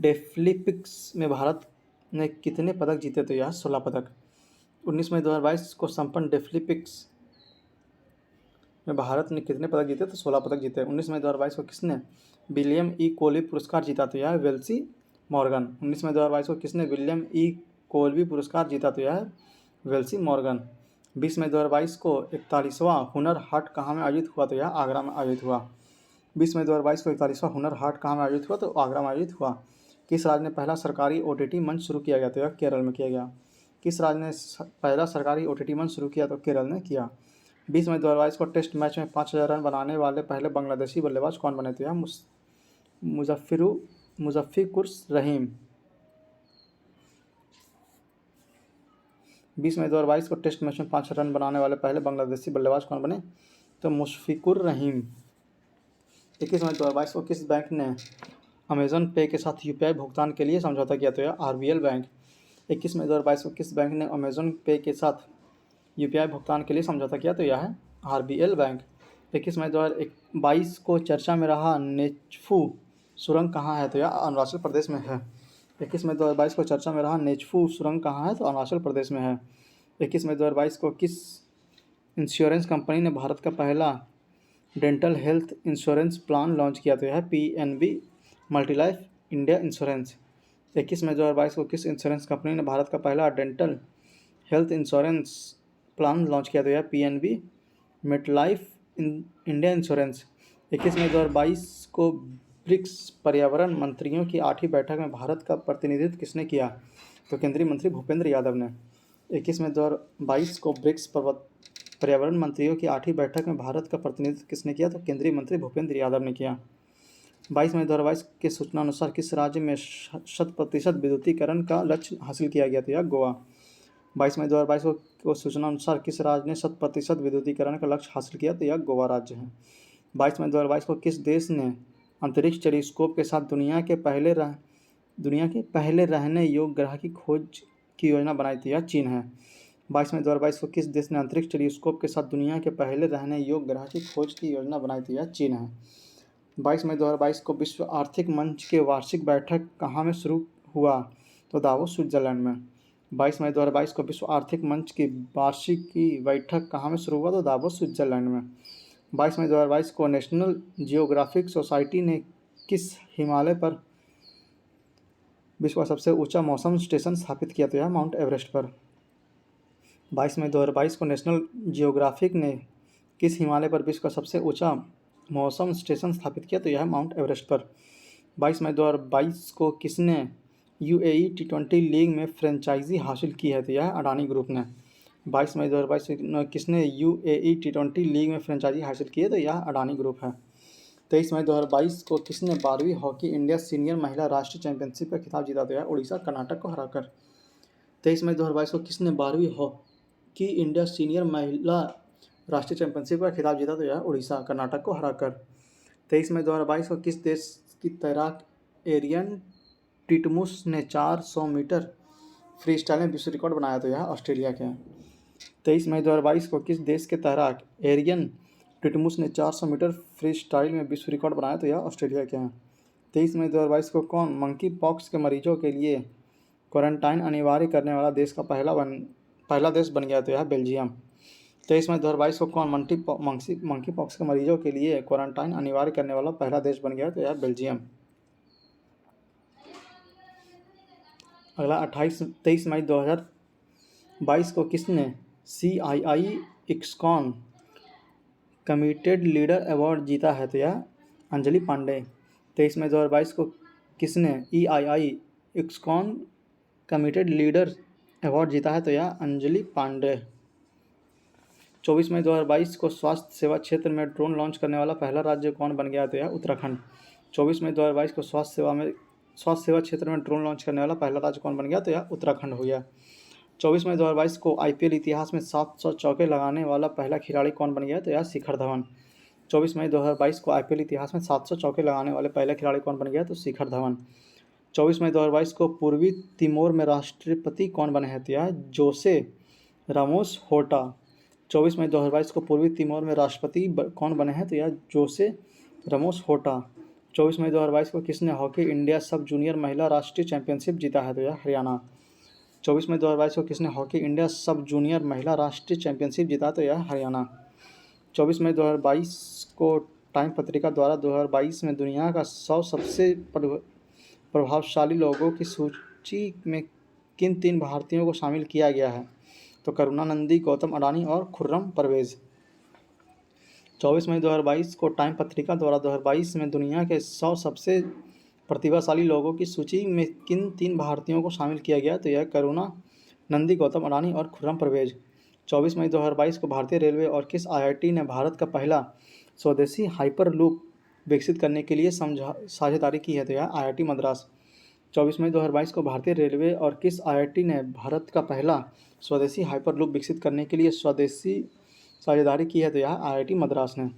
डेफलिम्पिक्स में भारत ने कितने पदक जीते? तो यह 16 पदक। 19 मई 2022 को संपन्न डेफलिम्पिक्स में भारत ने कितने पदक जीते? तो 16 पदक जीते। 19 मई 2022 को किसने विलियम ई कोल्बी पुरस्कार जीता? तो यह वेल्सी मॉर्गन। 19 मई 2022 को किसने विलियम ई कोल्बी पुरस्कार जीता? तो यह वेल्सी मॉर्गन। 20 मई 2022 को 41वां हुनर हाट कहाँ में आयोजित हुआ? तो यह आगरा में आयोजित हुआ। 20 मई 2022 को 41वां हुनर हाट कहाँ में आयोजित हुआ? तो आगरा में आयोजित हुआ। किस राज्य में पहला सरकारी OTT मंच शुरू किया गया? तो यह केरल में किया गया। किस राज्य ने पहला सरकारी OTT मंच शुरू किया? तो केरल ने किया। 20 मई 2022 को टेस्ट मैच में 5000 रन बनाने वाले पहले बांग्लादेशी बल्लेबाज कौन बने? तो यह मुजफ्फिकुर रहीम। 20 मई 2022 को टेस्ट मैच में 5 रन बनाने वाले पहले बांग्लादेशी बल्लेबाज कौन बने? तो मुशफिकुर रहीम। 21 मई 2022 को किस बैंक ने अमेजन पे के साथ UPI भुगतान के लिए समझौता किया? तो यह RBL बैंक। 21 मई 2022 को किस बैंक ने अमेजन पे के साथ UPI भुगतान के लिए समझौता किया? तो यह है RBL बैंक। 21 मई 2022 को चर्चा में रहा नेचफू सुरंग कहाँ है? तो यह अरुणाचल प्रदेश में है। 21 मई 2022 को चर्चा में रहा नेचफू सुरंग कहाँ है? तो अरुणाचल प्रदेश में है। 21 मई 2022 को किस इंश्योरेंस कंपनी ने भारत का पहला dental health insurance plan launch किया? तो यह है PNB मल्टीलाइफ इंडिया इंश्योरेंस। 21 मई 2022 को किस इंश्योरेंस कंपनी ने भारत का पहला dental health insurance plan launch किया? तो यह PNB मेटलाइफ इंडिया इंश्योरेंस। 21 मई 2022 को ब्रिक्स पर्यावरण मंत्रियों की 8वीं बैठक में भारत का प्रतिनिधित्व किसने किया? तो केंद्रीय मंत्री भूपेंद्र यादव ने। 21 मई 2022 को ब्रिक्स पर्यावरण मंत्रियों की 8वीं बैठक में भारत का प्रतिनिधित्व किसने किया? तो केंद्रीय मंत्री भूपेंद्र यादव ने किया। 22 मई 2022 के सूचना अनुसार किस राज्य में 100% विद्युतीकरण का लक्ष्य हासिल किया गया? तो यह गोवा। 22 मई 2022 को सूचना अनुसार किस राज्य ने 100% विद्युतीकरण का लक्ष्य हासिल किया? तो यह गोवा राज्य है। 22 मई 2022 को किस देश ने अंतरिक्ष टेलीस्कोप के साथ दुनिया के पहले रहने योग्य ग्रह की खोज की योजना बनाई थी? यह चीन है। 22 मई 2022 को किस देश ने अंतरिक्ष टेलीस्कोप के साथ दुनिया के पहले रहने योग्य ग्रह की खोज की योजना बनाई थी? यह चीन है। 22 मई 2022 को विश्व आर्थिक मंच के वार्षिक बैठक कहाँ में शुरू हुआ? तो दावोस स्विट्जरलैंड में। 22 मई 2022 को विश्व आर्थिक मंच की वार्षिकी बैठक कहाँ में शुरू हुआ? तो दावोस स्विट्जरलैंड में। 22 मई 2022 को नेशनल जियोग्राफिक सोसाइटी ने किस हिमालय पर विश्व का सबसे ऊंचा मौसम स्टेशन स्थापित किया? तो यह माउंट एवरेस्ट पर। 22 मई 2022 को नेशनल जियोग्राफिक ने किस हिमालय पर विश्व का सबसे ऊंचा मौसम स्टेशन स्थापित किया? तो यह माउंट एवरेस्ट पर। 22 मई 2022 को किसने UAE T20 लीग में फ्रेंचाइजी हासिल की है? तो यह अडानी ग्रुप ने। 22 मई 2022 को किसने UAE T20 लीग में फ्रेंचाइजी हासिल की है? तो यह अडानी ग्रुप है। 23 मई 2022 को किसने 12वीं हॉकी इंडिया सीनियर महिला राष्ट्रीय चैंपियनशिप का खिताब जीता? तो यह उड़ीसा कर्नाटक को हराकर। 23 मई 2022 को किसने 12वीं हॉकी इंडिया सीनियर महिला राष्ट्रीय चैंपियनशिप का खिताब जीता? तो यह उड़ीसा कर्नाटक को हराकर। 23 मई 2022 को किस देश की तैराक एरियन टिटमुस ने 400 मीटर फ्री स्टाइल में विश्व रिकॉर्ड बनाया? तो यह ऑस्ट्रेलिया के हैं। 23 मई 2022 को किस देश के तैराक एरियन टिटमुस ने 400 मीटर फ्री स्टाइल में विश्व रिकॉर्ड बनाया? तो यह ऑस्ट्रेलिया के हैं। 23 मई 2022 को कौन मंकी पॉक्स के मरीजों के लिए क्वारंटाइन अनिवार्य करने वाला देश का पहला देश बन गया? तो यह बेल्जियम। 23 मई 2022 को कौन मंकी पॉक्स के मरीजों के लिए क्वारंटाइन अनिवार्य करने वाला पहला देश बन गया? तो यह बेल्जियम। अगला 23 मई 2022 को किसने CII इक्सकॉन कमिटेड लीडर अवार्ड जीता है? तो यह अंजलि पांडे। 23 मई 2022 को किसने EII इक्सकॉन कमिटेड लीडर अवार्ड जीता है? तो यह अंजलि पांडे। 24 मई 2022 को स्वास्थ्य सेवा क्षेत्र में ड्रोन लॉन्च करने वाला पहला राज्य कौन बन गया? तो यह उत्तराखंड। 24 मई 2022 को स्वास्थ्य सेवा क्षेत्र में ड्रोन लॉन्च करने वाला पहला राज्य कौन बन गया? तो यह उत्तराखंड हो गया। 24 मई 2022 को IPL इतिहास में 700 चौके लगाने वाला पहला खिलाड़ी कौन बन गया? तो यह शिखर धवन। 24 मई 2022 को IPL इतिहास में 700 चौके लगाने वाले पहले खिलाड़ी कौन बन गया? तो शिखर धवन। 24 मई 2022 को पूर्वी तिमोर में राष्ट्रपति कौन बने हैं? तो यह जोसे रामोस होर्टा। 24 मई 2022 को पूर्वी तिमोर में राष्ट्रपति कौन बने हैं? तो यह जोसे रामोस होर्टा। 24 मई 2022 को किसने हॉकी इंडिया सब जूनियर महिला राष्ट्रीय चैंपियनशिप जीता है? तो यह हरियाणा। 24 मई 2022 को किसने हॉकी इंडिया सब जूनियर महिला राष्ट्रीय चैंपियनशिप जीता? तो यह हरियाणा। 24 मई 2022 को टाइम पत्रिका द्वारा 2022 में दुनिया का 100 सबसे प्रभावशाली लोगों की सूची में किन 3 भारतीयों को शामिल किया गया है? तो करुणानंदी, गौतम अडानी और खुर्रम परवेज। 24 मई 2022 को टाइम पत्रिका द्वारा 2022 में दुनिया के 100 सबसे प्रतिभाशाली लोगों की सूची में किन 3 भारतीयों को शामिल किया गया? तो यह करुणा नंदी, गौतम अडानी और खुर्रम परवेज। 24 मई 2022 को भारतीय रेलवे और किस आईआईटी ने भारत का पहला स्वदेशी हाइपरलूप विकसित करने के लिए साझेदारी की है? तो यह आईआईटी मद्रास। 24 मई 2022 को भारतीय रेलवे और किस आईआईटी ने भारत का पहला स्वदेशी हाइपरलूप विकसित करने के लिए स्वदेशी साझेदारी की है? तो यह आईआईटी मद्रास ने।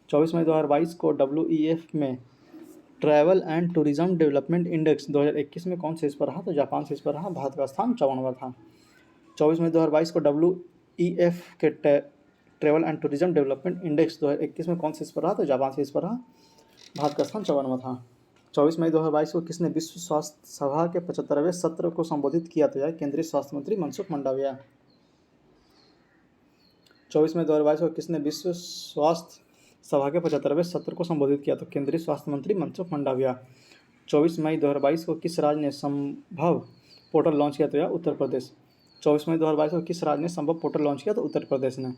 24 मई 2022 को WEF में travel and tourism development index 2021 में कौन शीर्ष पर रहा? तो जापान शीर्ष पर रहा, भारत का स्थान 54वां था। 24 मई 2022 को WEF के travel and tourism development index 2021 में कौन शीर्ष पर रहा? तो जापान शीर्ष पर रहा, भारत का स्थान 54वां था। 24 मई 2022 को किसने विश्व स्वास्थ्य सभा के 75वें सत्र को संबोधित किया? तो यह केंद्रीय स्वास्थ्य मंत्री मनसुख मंडाविया। 24 मई 2022 को किसने विश्व स्वास्थ्य सभा के 75वें सत्र को संबोधित किया? तो केंद्रीय स्वास्थ्य मंत्री मनसुख मंडाविया। 24 मई 2022 को किस राज्य ने संभव पोर्टल लॉन्च किया? तो यह उत्तर प्रदेश। 24 मई 2022 को किस राज्य ने संभव पोर्टल लॉन्च किया? तो उत्तर प्रदेश ने।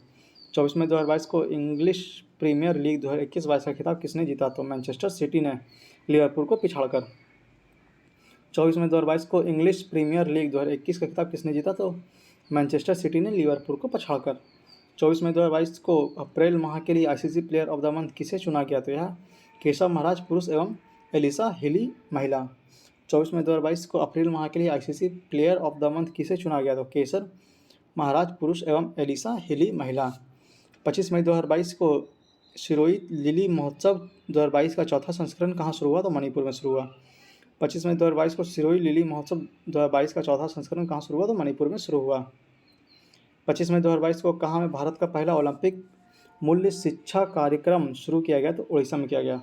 24 मई 2022 को इंग्लिश प्रीमियर लीग 2021-22 का खिताब किसने जीता? तो मैनचेस्टर सिटी ने लिवरपूल को पिछाड़कर। 24 मई 2022 को इंग्लिश प्रीमियर लीग 2021 का खिताब किसने जीता? तो मैनचेस्टर सिटी ने लिवरपूल को पछाड़कर। 24 मई 2022 को अप्रैल माह के लिए ICC player of the month किसे चुना गया? तो यह केशव महाराज पुरुष एवं एलिसा हिली महिला। 24 मई 2022 को अप्रैल माह के लिए ICC player of the month किसे चुना गया? तो केशव महाराज पुरुष एवं एलिसा हिली महिला। 25 मई 2022 को सिरोही लिली महोत्सव 2022 का चौथा संस्करण कहाँ शुरू हुआ? तो मणिपुर में शुरू हुआ। 25 मई 2022 को सिरोही लिली महोत्सव 2022 का चौथा संस्करण कहाँ शुरू हुआ? तो मणिपुर में शुरू हुआ। 25 मई 2022 को कहाँ में भारत का पहला ओलंपिक मूल्य शिक्षा कार्यक्रम शुरू किया गया? तो उड़ीसा में किया गया।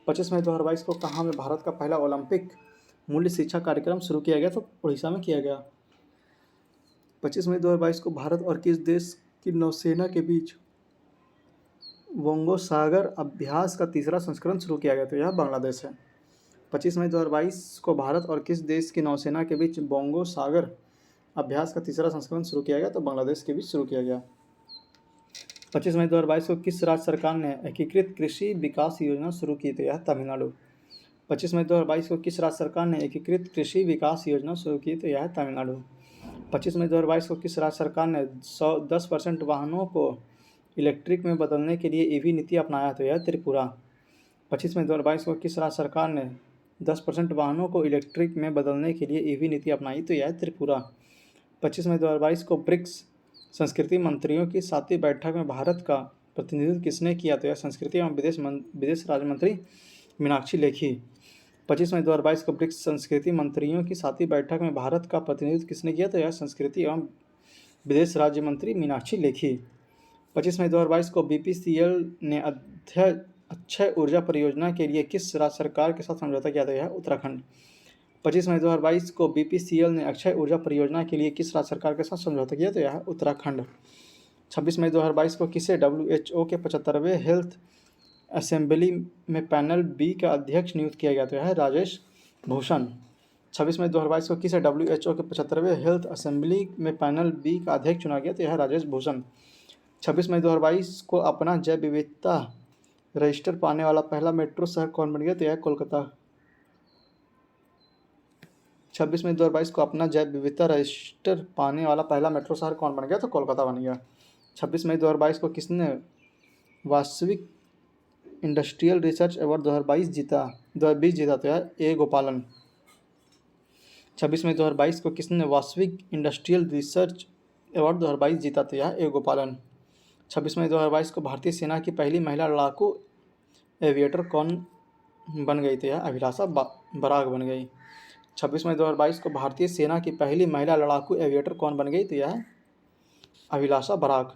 25 मई 2022 को कहाँ में भारत का पहला ओलंपिक मूल्य शिक्षा कार्यक्रम शुरू किया गया? तो उड़ीसा में किया गया। 25 मई 2022 को भारत और किस देश की नौसेना के बीच वोंगो सागर अभ्यास का तीसरा संस्करण शुरू किया गया? तो यह बांग्लादेश है। 25 मई 2022 को भारत और किस देश की नौसेना के बीच वोंगो सागर अभ्यास का तीसरा संस्करण शुरू किया गया? तो बांग्लादेश के बीच शुरू किया गया। 25 मई 2022 को किस राज्य सरकार ने एकीकृत कृषि विकास योजना शुरू की? तो यह तमिलनाडु। 25 मई 2022 को किस राज्य सरकार ने एकीकृत कृषि विकास योजना शुरू की? तो यह तमिलनाडु। 25 मई 2022 को किस राज्य सरकार ने 10% वाहनों को इलेक्ट्रिक में बदलने के लिए ईवी नीति अपनाया? तो यह त्रिपुरा। 25 मई 2022 को किस राज्य सरकार ने 10% वाहनों को इलेक्ट्रिक में बदलने के लिए ईवी नीति अपनाई? तो यह त्रिपुरा। 25 मई 2022 को ब्रिक्स संस्कृति मंत्रियों की 7वीं बैठक में भारत का प्रतिनिधित्व किसने किया? तो यह संस्कृति एवं विदेश राज्य मंत्री मीनाक्षी लेखी। 25 मई 2022 को ब्रिक्स संस्कृति मंत्रियों की 7वीं बैठक में भारत का प्रतिनिधित्व किसने किया? तो यह संस्कृति एवं विदेश राज्य मंत्री मीनाक्षी लेखी। 25 मई 2022 को BPCL ने अक्षय ऊर्जा परियोजना के लिए किस राज्य सरकार के साथ समझौता किया? तो यह उत्तराखंड। 25 मई 2022 को BPCL ने अक्षय ऊर्जा परियोजना के लिए किस राज्य सरकार के साथ समझौता किया? तो यह उत्तराखंड। 26 मई 2022 को किसे WHO के 75वें हेल्थ असेंबली में पैनल B का अध्यक्ष नियुक्त किया गया? तो यह राजेश भूषण। 26 मई 2022 को किसे WHO के 75वें हेल्थ असेंबली में पैनल B का अध्यक्ष चुना गया? तो यह राजेश भूषण। 26 मई 2022 को अपना जैव विविधता रजिस्टर पाने वाला पहला मेट्रो शहर कौन बन गया? तो यह कोलकाता। 26 मई 2022 को अपना जैव विविधता रजिस्टर पाने वाला पहला मेट्रो शहर कौन बन गया? तो कोलकाता बन गया। 26 मई 2022 को किसने वैश्विक इंडस्ट्रियल रिसर्च अवार्ड 2020 जीता? तो यह A गोपालन। 26 मई 2022 को किसने वैश्विक इंडस्ट्रियल रिसर्च अवार्ड 2022 जीता? तो यह A गोपालन। 26 मई 2022 को भारतीय सेना की पहली महिला लड़ाकू एविएटर कौन बन गई? तो यह अभिलाषा बराग बन गई। 26 मई 2022 को भारतीय सेना की पहली महिला लड़ाकू एविएटर कौन बन गई? तो यह अभिलाषा बराग।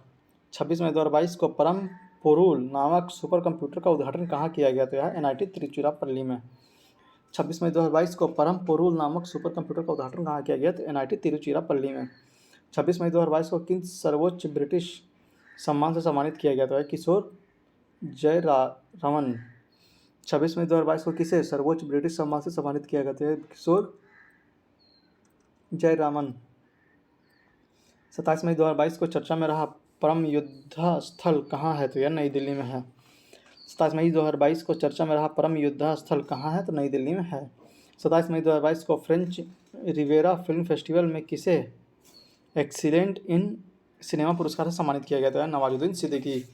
26 मई 2022 को परम पोरुल नामक सुपर कंप्यूटर का उद्घाटन कहाँ किया गया? तो यह NIT तिरुचिरापल्ली में। 26 मई 2022 को परम पोरुल नामक सुपर कंप्यूटर का उद्घाटन कहाँ किया गया? तो NIT तिरुचिरापल्ली में। 26 मई 2022 को किन सर्वोच्च ब्रिटिश सम्मान से सम्मानित किया गया? तो है किशोर जयरामन। 26 मई 2022 को किसे सर्वोच्च ब्रिटिश सम्मान से सम्मानित किया गया? तो है किशोर जयरामन। 27 मई 2022 को चर्चा में रहा परम युद्ध स्थल कहाँ है? तो यह नई दिल्ली में है। 27 मई 2022 को चर्चा में रहा परम युद्ध स्थल कहाँ है? तो नई दिल्ली में है। 27 मई 2022 को फ्रेंच रिवेरा फिल्म फेस्टिवल में किसे एक्सीलेंट इन सिनेमा पुरस्कार से सम्मानित किया गया? तो है नवाजुद्दीन सिद्दीकी।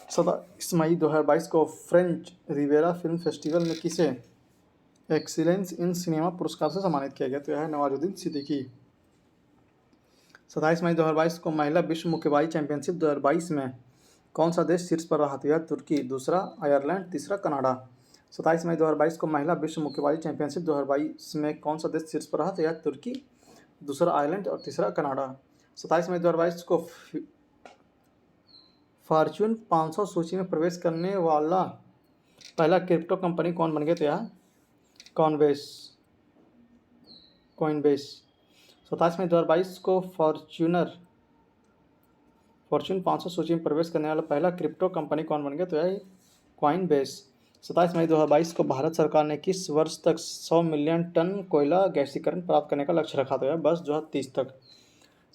27 मई 2022 को फ्रेंच रिवेरा फिल्म फेस्टिवल में किसे एक्सीलेंस इन सिनेमा पुरस्कार से सम्मानित किया गया? तो यह है नवाजुद्दीन सिद्दीकी। 27 मई 2022 को महिला विश्व मुक्केबाजी चैंपियनशिप 2022 में कौन सा देश शीर्ष पर रहा? तो यह तुर्की, दूसरा आयरलैंड, तीसरा कनाडा। 27 मई 2022 को महिला विश्व मुक्केबाजी चैंपियनशिप 2022 में कौन सा देश शीर्ष पर रहा? तो यह तुर्की, दूसरा आयरलैंड और तीसरा कनाडा। 27 मई 2022 को फॉर्च्यून 500 सूची में प्रवेश करने वाला पहला क्रिप्टो कंपनी कौन बन गया? तो यह कॉइनबेस। 27 मई 2022 को फॉर्च्यून 500 सूची में प्रवेश करने वाला पहला क्रिप्टो कंपनी कौन बन गया? तो यह कॉइनबेस। 27 मई 2022 को भारत सरकार ने किस वर्ष तक 100 मिलियन टन कोयला गैसीकरण प्राप्त करने का लक्ष्य रखा? तो यह वर्ष 2030 तक।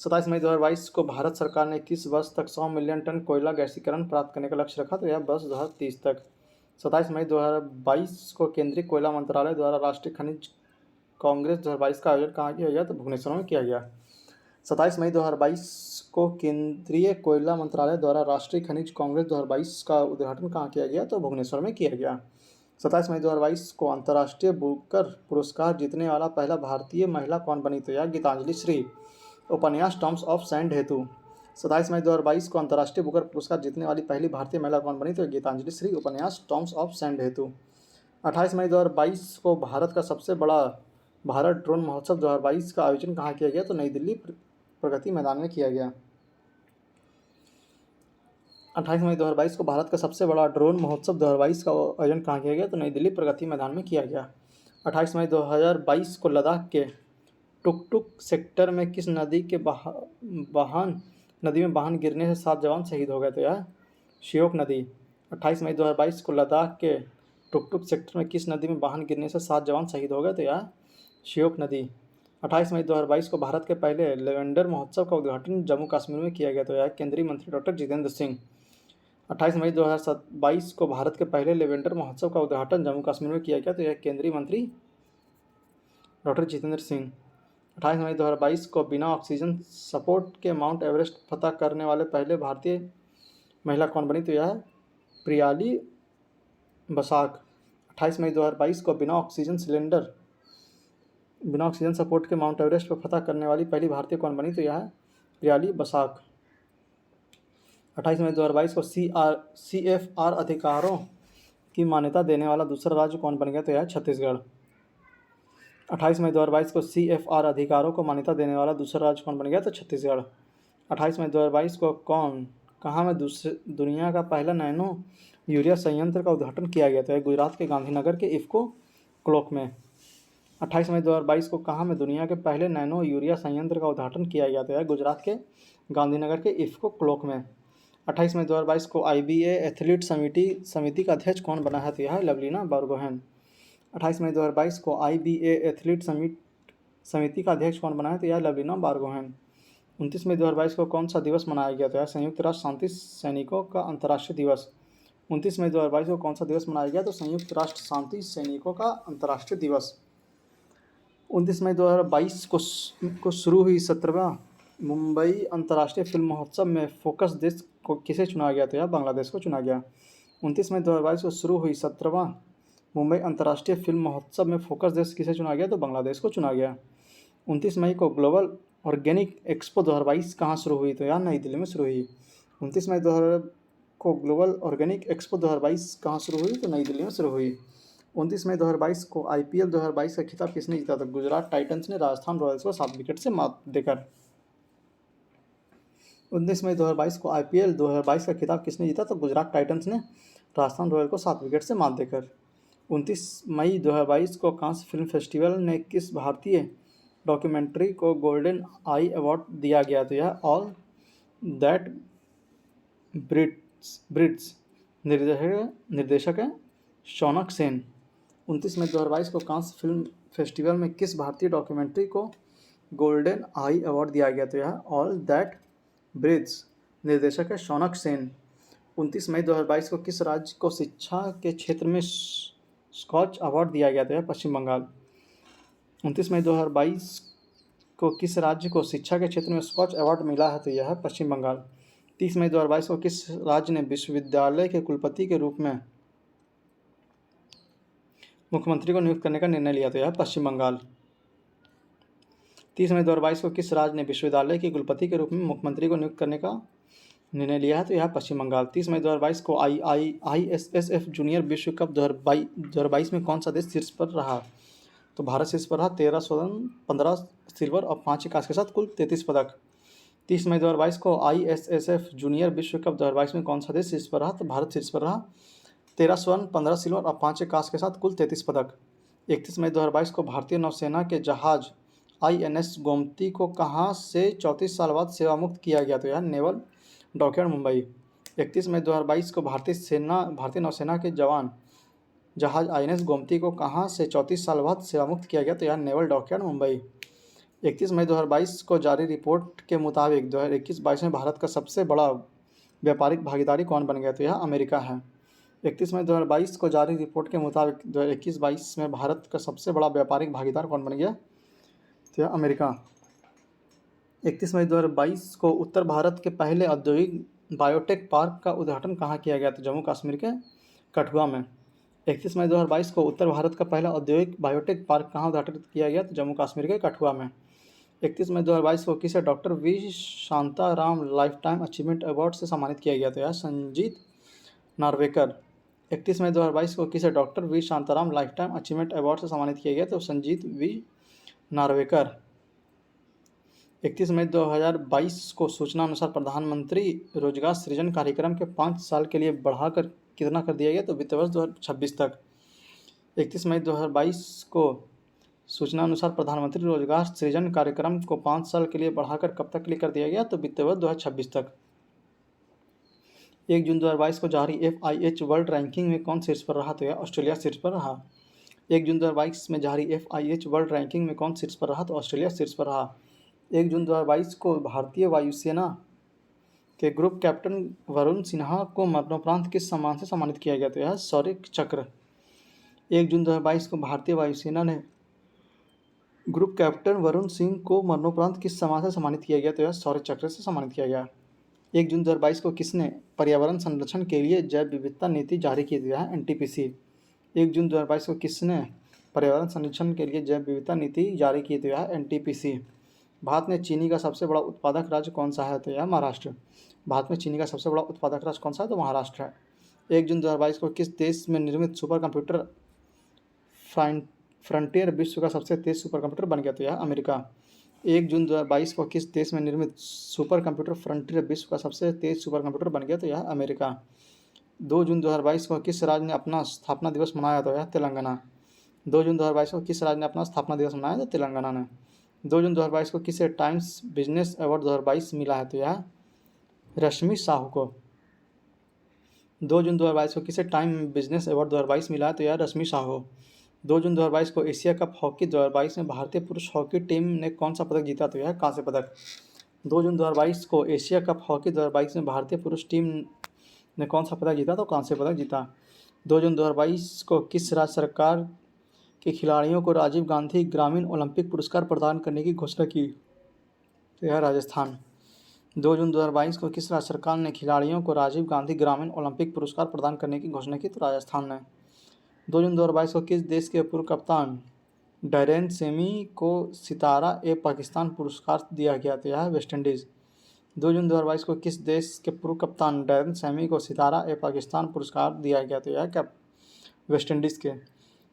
27 मई 2022 को भारत सरकार ने किस वर्ष तक 100 मिलियन टन कोयला गैसीकरण प्राप्त करने का लक्ष्य रखा? तो यह वर्ष 2030 तक। 27 मई 2022 को केंद्रीय कोयला मंत्रालय द्वारा राष्ट्रीय खनिज कांग्रेस 2022 का आयोजन कहाँ किया गया? तो भुवनेश्वर में किया गया। 27 मई 2022 को केंद्रीय कोयला मंत्रालय द्वारा राष्ट्रीय खनिज कांग्रेस 2022 का उद्घाटन कहाँ किया गया? तो भुवनेश्वर में किया गया। 27 मई 2022 को अंतर्राष्ट्रीय बुकर पुरस्कार जीतने वाला पहला भारतीय महिला कौन बनी? तो यह गीतांजलि श्री, उपन्यास टॉम्स ऑफ सैंड हेतु। 27 मई 2022 को अंतर्राष्ट्रीय बुकर पुरस्कार जीतने वाली पहली भारतीय महिला कौन बनी? तो गीतांजलि श्री, उपन्यास टॉम्स ऑफ सैंड हेतु। 28 मई 2022 को भारत का सबसे बड़ा भारत ड्रोन महोत्सव 2022 का आयोजन कहाँ किया गया? तो नई दिल्ली प्रगति मैदान में किया गया। 28 मई 2022 को भारत का सबसे बड़ा ड्रोन महोत्सव 2022 का आयोजन कहाँ किया गया? तो नई दिल्ली प्रगति मैदान में किया गया। 28 मई 2022 को लद्दाख के टुकटुक सेक्टर में किस नदी में वाहन गिरने से 7 जवान शहीद हो गए? तो यह श्योक नदी। 28 मई 2022 को लद्दाख के टुकटुक सेक्टर में किस नदी में वाहन गिरने से 7 जवान शहीद हो गए? तो यह श्योक नदी। 28 मई 2022 को भारत के पहले लेवेंडर महोत्सव का उद्घाटन जम्मू कश्मीर में किया गया। तो यह केंद्रीय मंत्री डॉक्टर जितेंद्र सिंह। 28 मई 2022 को भारत के पहले लेवेंडर महोत्सव का उद्घाटन जम्मू कश्मीर में किया गया। तो यह केंद्रीय मंत्री डॉक्टर जितेंद्र सिंह। 28 मई 2022 को बिना ऑक्सीजन सपोर्ट के माउंट एवरेस्ट फतह करने वाले पहले भारतीय महिला कौन बनी? तो यह प्रियाली बसाक। 28 मई 2022 को बिना ऑक्सीजन सपोर्ट के माउंट एवरेस्ट पर फतह करने वाली पहली भारतीय कौन बनी? तो यह प्रियाली बसाक। 28 मई 2022 को CFR अधिकारों की मान्यता देने वाला दूसरा राज्य कौन बन गया? तो यह छत्तीसगढ़। 28 मई 2022 को CFR अधिकारों को मान्यता देने वाला दूसरा राज्य कौन बन गया? तो छत्तीसगढ़। 28 मई 2022 को कहाँ में दुनिया का पहला नैनो यूरिया संयंत्र का उद्घाटन किया गया? तो गुजरात के गांधीनगर के इफ्को क्लोक में। 28 मई 2022 को कहाँ में दुनिया के पहले नैनो यूरिया संयंत्र का उद्घाटन किया गया? तो गुजरात के गांधीनगर के इफ्को क्लोक में। 28 मई 2022 को IBA एथलीट समिति का अध्यक्ष कौन बना है? तो यह लवलीना बोरगोहेन। 28 मई 2022 को IBA एथलीट समिति का अध्यक्ष कौन बना है? तो यह लवलीना बोरगोहेन। 29 मई 2022 को कौन सा दिवस मनाया गया? तो यह संयुक्त राष्ट्र शांति सैनिकों का अंतर्राष्ट्रीय दिवस। 29 मई 2022 को कौन सा दिवस मनाया गया? तो संयुक्त राष्ट्र शांति सैनिकों का अंतर्राष्ट्रीय दिवस। 29 मई 2022 को शुरू हुई 17वां मुंबई अंतर्राष्ट्रीय फिल्म महोत्सव में फोकस देश को किसे चुना गया? तो यह बांग्लादेश को चुना गया। 29 मई 2022 को शुरू हुई 17वां मुंबई अंतर्राष्ट्रीय फिल्म महोत्सव में फोकस देश किसे चुना गया? तो बांग्लादेश को चुना गया। 29 मई को ग्लोबल ऑर्गेनिक एक्सपो 2022 कहाँ शुरू हुई? तो यह नई दिल्ली में शुरू हुई। 29 मई को ग्लोबल ऑर्गेनिक एक्सपो 2022 कहाँ शुरू हुई? तो नई दिल्ली में शुरू हुई। 29 मई 2022 को IPL 2022 का खिताब किसने जीता? तो गुजरात टाइटंस ने राजस्थान रॉयल्स को 7 विकेट से मात देकर। 19 मई 2022 को IPL 2022 का खिताब किसने जीता? तो गुजरात टाइटंस ने राजस्थान रॉयल्स को 7 विकेट से मात देकर। 29 मई 2022 को कांस फिल्म फेस्टिवल ने किस भारतीय डॉक्यूमेंट्री को गोल्डन आई अवार्ड दिया गया? तो यह ऑल दैट ब्रिड्स निर्देशक है शौनक सेन। 29 मई 2022 को कांस फिल्म फेस्टिवल में किस भारतीय डॉक्यूमेंट्री को गोल्डन आई अवार्ड दिया गया? तो यह ऑल दैट ब्रिड्स निर्देशक है शौनक सेन। 29 मई 2022 को किस राज्य को शिक्षा के क्षेत्र में स्कॉच अवार्ड दिया गया? तो यह पश्चिम बंगाल। 29 मई 2022 को किस राज्य को शिक्षा के क्षेत्र में स्कॉच अवार्ड मिला है? तो यह है पश्चिम बंगाल। 30 मई 2022 को किस राज्य ने विश्वविद्यालय के कुलपति के रूप में मुख्यमंत्री को नियुक्त करने का निर्णय लिया? तो यह पश्चिम बंगाल। 30 मई 2022 को किस राज्य ने विश्वविद्यालय के कुलपति के रूप में मुख्यमंत्री को नियुक्त करने का निर्णय लिया है? तो यह पश्चिम बंगाल। 30 मई 2022 को ISSF जूनियर विश्व कप 2022 में कौन सा देश शीर्ष पर रहा? तो भारत शीर्ष पर रहा। 13 स्वर्ण, 15 सिल्वर और 5 कांस्य के साथ कुल 33 पदक। 30 मई 2022 को ISSF जूनियर विश्व कप 2022 में कौन सा देश शीर्ष पर रहा? तो भारत शीर्ष पर रहा। 13 स्वर्ण, 15 सिल्वर और 5 कांस्य के साथ कुल 33 पदक। 31 मई 2022 को भारतीय नौसेना के जहाज INS गोमती को कहाँ से 34 साल बाद सेवा मुक्त किया गया? तो यह नेवल डॉकयार्ड मुंबई। 31 मई 2022 को भारतीय नौसेना के जहाज INS गोमती को कहाँ से 34 साल बाद सेवा मुक्त किया गया? तो यह नेवल डॉकयार्ड मुंबई। 31 मई 2022 को जारी रिपोर्ट के मुताबिक 2021-22 में भारत का सबसे बड़ा व्यापारिक भागीदारी कौन बन गया? तो यह अमेरिका है। 31 मई 2022 को जारी रिपोर्ट के मुताबिक 2021-22 में भारत का सबसे बड़ा व्यापारिक भागीदार कौन बन गया? तो यह अमेरिका। 31 मई 2022 को उत्तर भारत के पहले औद्योगिक बायोटेक पार्क का उद्घाटन कहाँ किया गया? तो जम्मू कश्मीर के कठुआ में। 31 मई 2022 को उत्तर भारत का पहला औद्योगिक बायोटेक पार्क कहाँ उद्घाटित किया गया? तो जम्मू कश्मीर के कठुआ में। 31 मई 2022 को किसे doctor V Shantaram life time achievement award से सम्मानित किया गया? तो यह संजीत नार्वेकर। 31 मई 2022 को किसे doctor V Shantaram life time achievement award से सम्मानित किया गया? तो संजीत वी नार्वेकर। 31 मई 2022 को सूचना अनुसार प्रधानमंत्री रोजगार सृजन कार्यक्रम के 5 साल के लिए बढ़ाकर कितना कर दिया गया? तो वित्त वर्ष 2026 तक। 31 मई 2022 को सूचना अनुसार प्रधानमंत्री रोजगार सृजन कार्यक्रम को 5 साल के लिए बढ़ाकर कब तक के लिए कर दिया गया? तो वित्त वर्ष 2026 तक। 1 जून 2022 को जारी FIH वर्ल्ड रैंकिंग में कौन शीर्ष पर रहा? तो यह ऑस्ट्रेलिया शीर्ष पर रहा। 1 जून 2022 में जारी FIH वर्ल्ड रैंकिंग में कौन शीर्ष पर रहा? तो ऑस्ट्रेलिया शीर्ष पर रहा। 1 जून 2022 को भारतीय वायुसेना के ग्रुप कैप्टन वरुण सिन्हा को मरणोपरांत किस सम्मान से सम्मानित किया गया? तो यह शौर्य चक्र। 1 जून 2022 को भारतीय वायुसेना ने ग्रुप कैप्टन वरुण सिंह को मरणोपरांत किस सम्मान से सम्मानित किया गया? तो यह शौर्य चक्र से सम्मानित किया गया। 1 जून 2022 को किसने पर्यावरण संरक्षण के लिए जैव विविधता नीति जारी की? है NTPC। 1 जून 2022 को किसने पर्यावरण संरक्षण के लिए जैव विविधता नीति जारी की? तो यह NTPC। भारत में चीनी का सबसे बड़ा उत्पादक राज्य कौन सा है? तो यह महाराष्ट्र। भारत में चीनी का सबसे बड़ा उत्पादक राज्य कौन सा है? तो महाराष्ट्र है। 1 जून 2022 को किस देश में निर्मित सुपर कंप्यूटर फ्रंटियर विश्व का सबसे तेज सुपर कंप्यूटर बन गया? तो यह अमेरिका। 1 जून 2022 को किस देश में निर्मित सुपर कंप्यूटर फ्रंटियर विश्व का सबसे तेज सुपर कंप्यूटर बन गया? तो यह अमेरिका। 2 जून 2022 को किस राज्य ने अपना स्थापना दिवस मनाया? तो यह तेलंगाना। 2 जून 2022 को किस राज्य ने अपना स्थापना दिवस मनाया? तो तेलंगाना ने। 2 जून 2022 को किसे टाइम्स बिजनेस अवार्ड 2022 मिला है? तो यह रश्मि साहू को। 2 जून 2022 को किसे टाइम बिजनेस अवार्ड 2022 मिला है? तो यह रश्मि साहू। 2 जून 2022 को एशिया कप हॉकी 2022 में भारतीय पुरुष हॉकी टीम ने कौन सा पदक जीता? तो यह कांस्य पदक। 2 जून 2022 को एशिया कप हॉकी 2022 में भारतीय पुरुष टीम ने कौन सा पदक जीता? तो कांस्य पदक जीता। 2 जून 2022 को किस राज्य सरकार के खिलाड़ियों को राजीव गांधी ग्रामीण ओलंपिक पुरस्कार प्रदान करने की घोषणा की? तो यह राजस्थान। 2 जून 2022 को किस राज्य सरकार ने खिलाड़ियों को राजीव गांधी ग्रामीण ओलंपिक पुरस्कार प्रदान करने की घोषणा की? तो राजस्थान ने। 2 जून 2022 को किस देश के पूर्व कप्तान डैरेन सेमी को सितारा-ए-पाकिस्तान पुरस्कार दिया गया? तो यह वेस्टइंडीज़। 2 जून 2022 को किस देश के पूर्व कप्तान डैरेन सेमी को सितारा-ए-पाकिस्तान पुरस्कार दिया गया? तो यह वेस्टइंडीज़ के।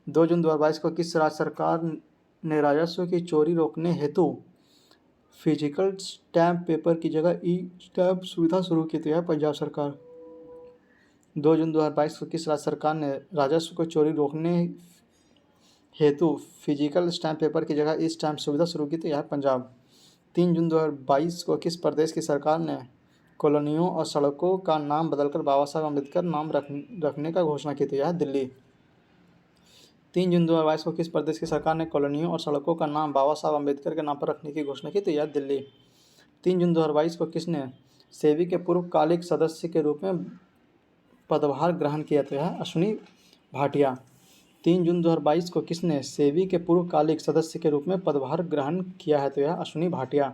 2 जून 2022 को किस राज्य सरकार ने राजस्व की चोरी रोकने हेतु फिजिकल स्टैम्प पेपर की जगह ई-स्टैम्प सुविधा शुरू की? तो यह पंजाब सरकार। 2 जून 2022 को किस राज्य सरकार ने राजस्व को चोरी रोकने हेतु फिजिकल स्टैम्प पेपर की जगह ई स्टैम्प सुविधा शुरू की? तो यह पंजाब। 3 जून 2022 को किस प्रदेश की सरकार ने कॉलोनियों और सड़कों का नाम बदलकर बाबा साहब अम्बेडकर नाम रखने का घोषणा की? तो यह दिल्ली। 3 जून 2022 को किस प्रदेश की सरकार ने कॉलोनियों और सड़कों का नाम बाबा साहब अम्बेडकर के नाम पर रखने की घोषणा की? तो यह दिल्ली। 3 जून 2022 को किसने सेबी के पूर्वकालिक सदस्य के रूप में पदभार ग्रहण किया? तो यह है अश्विनी भाटिया। 3 जून 2022 को किसने सेबी के पूर्वकालिक सदस्य के रूप में पदभार ग्रहण किया है? तो यह अश्विनी भाटिया।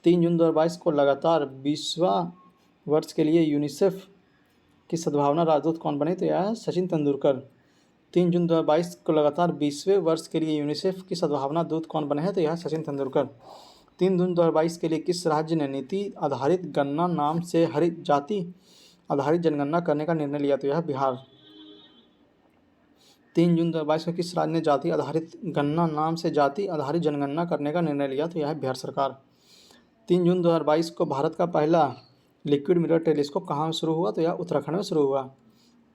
3 जून 2022 को लगातार 20वां वर्ष के लिए यूनिसेफ की सद्भावना राजदूत कौन बने? तो यह है सचिन तेंदुलकर। 3 जून 2022 को लगातार 20वें वर्ष के लिए यूनिसेफ की सद्भावना दूत कौन बने हैं? तो यह है सचिन तेंदुलकर। 3 जून 2022 के लिए किस राज्य ने नीति आधारित गणना नाम से हरित जाति आधारित जनगणना करने का निर्णय लिया? तो यह बिहार। 3 जून 2022 को किस राज्य ने जाति आधारित गणना नाम से जाति आधारित जनगणना करने का निर्णय लिया? तो यह है बिहार सरकार। 3 जून 2022 को भारत का पहला लिक्विड मिरर टेलीस्कोप कहाँ शुरू हुआ? तो यह उत्तराखंड में शुरू हुआ।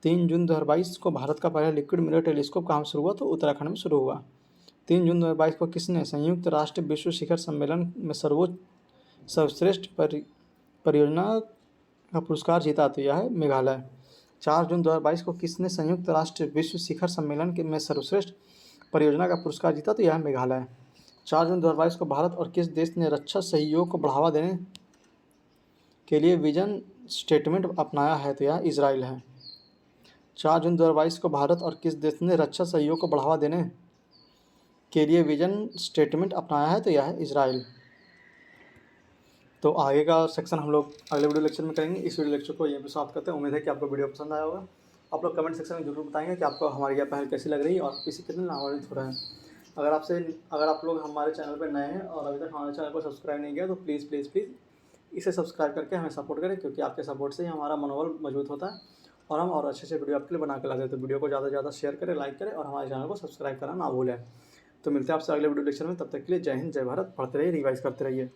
3 जून 2022 को भारत का पहला लिक्विड मिरर टेलीस्कोप कहाँ शुरू हुआ? तो उत्तराखंड में शुरू हुआ। 3 जून 2022 को किसने संयुक्त राष्ट्र विश्व शिखर सम्मेलन में सर्वश्रेष्ठ परियोजना का पुरस्कार जीता? तो यह है मेघालय। 4 जून 2022 को किसने संयुक्त राष्ट्र विश्व शिखर सम्मेलन में सर्वश्रेष्ठ परियोजना का पुरस्कार जीता? तो यह है मेघालय। 4 जून 2022 को भारत और किस देश ने रक्षा सहयोग को बढ़ावा देने के लिए विजन स्टेटमेंट अपनाया है? तो यह इजराइल है। 4 जून 2022 को भारत और किस देश ने रक्षा सहयोग को बढ़ावा देने के लिए विजन स्टेटमेंट अपनाया है? तो यह है इजराइल। तो आगे का सेक्शन हम लोग अगले वीडियो लेक्चर में करेंगे। इस वीडियो लेक्चर को यहीं पर समाप्त करते हैं। उम्मीद है कि आपको वीडियो पसंद आया होगा। आप लोग कमेंट सेक्शन में जरूर बताएंगे कि आपको हमारी यह पहल कैसी लग रही है और किसी कितने लाभान्वित हो रहे हैं। अगर आप लोग हमारे चैनल पर नए हैं और अभी तक हमारे चैनल को सब्सक्राइब नहीं किया तो प्लीज़ इसे सब्सक्राइब करके हमें सपोर्ट करें, क्योंकि आपके सपोर्ट से ही हमारा मनोबल मजबूत होता है और हम और अच्छे से वीडियो आपके लिए बना के लाते हैं। तो वीडियो को ज़्यादा से ज़्यादा शेयर करें, लाइक करें और हमारे चैनल को सब्सक्राइब करना ना भूलें। तो मिलते हैं आपसे अगले वीडियो लेक्चर में। तब तक के लिए जय हिंद, जय भारत। पढ़ते रहिए, रिवाइज करते रहिए।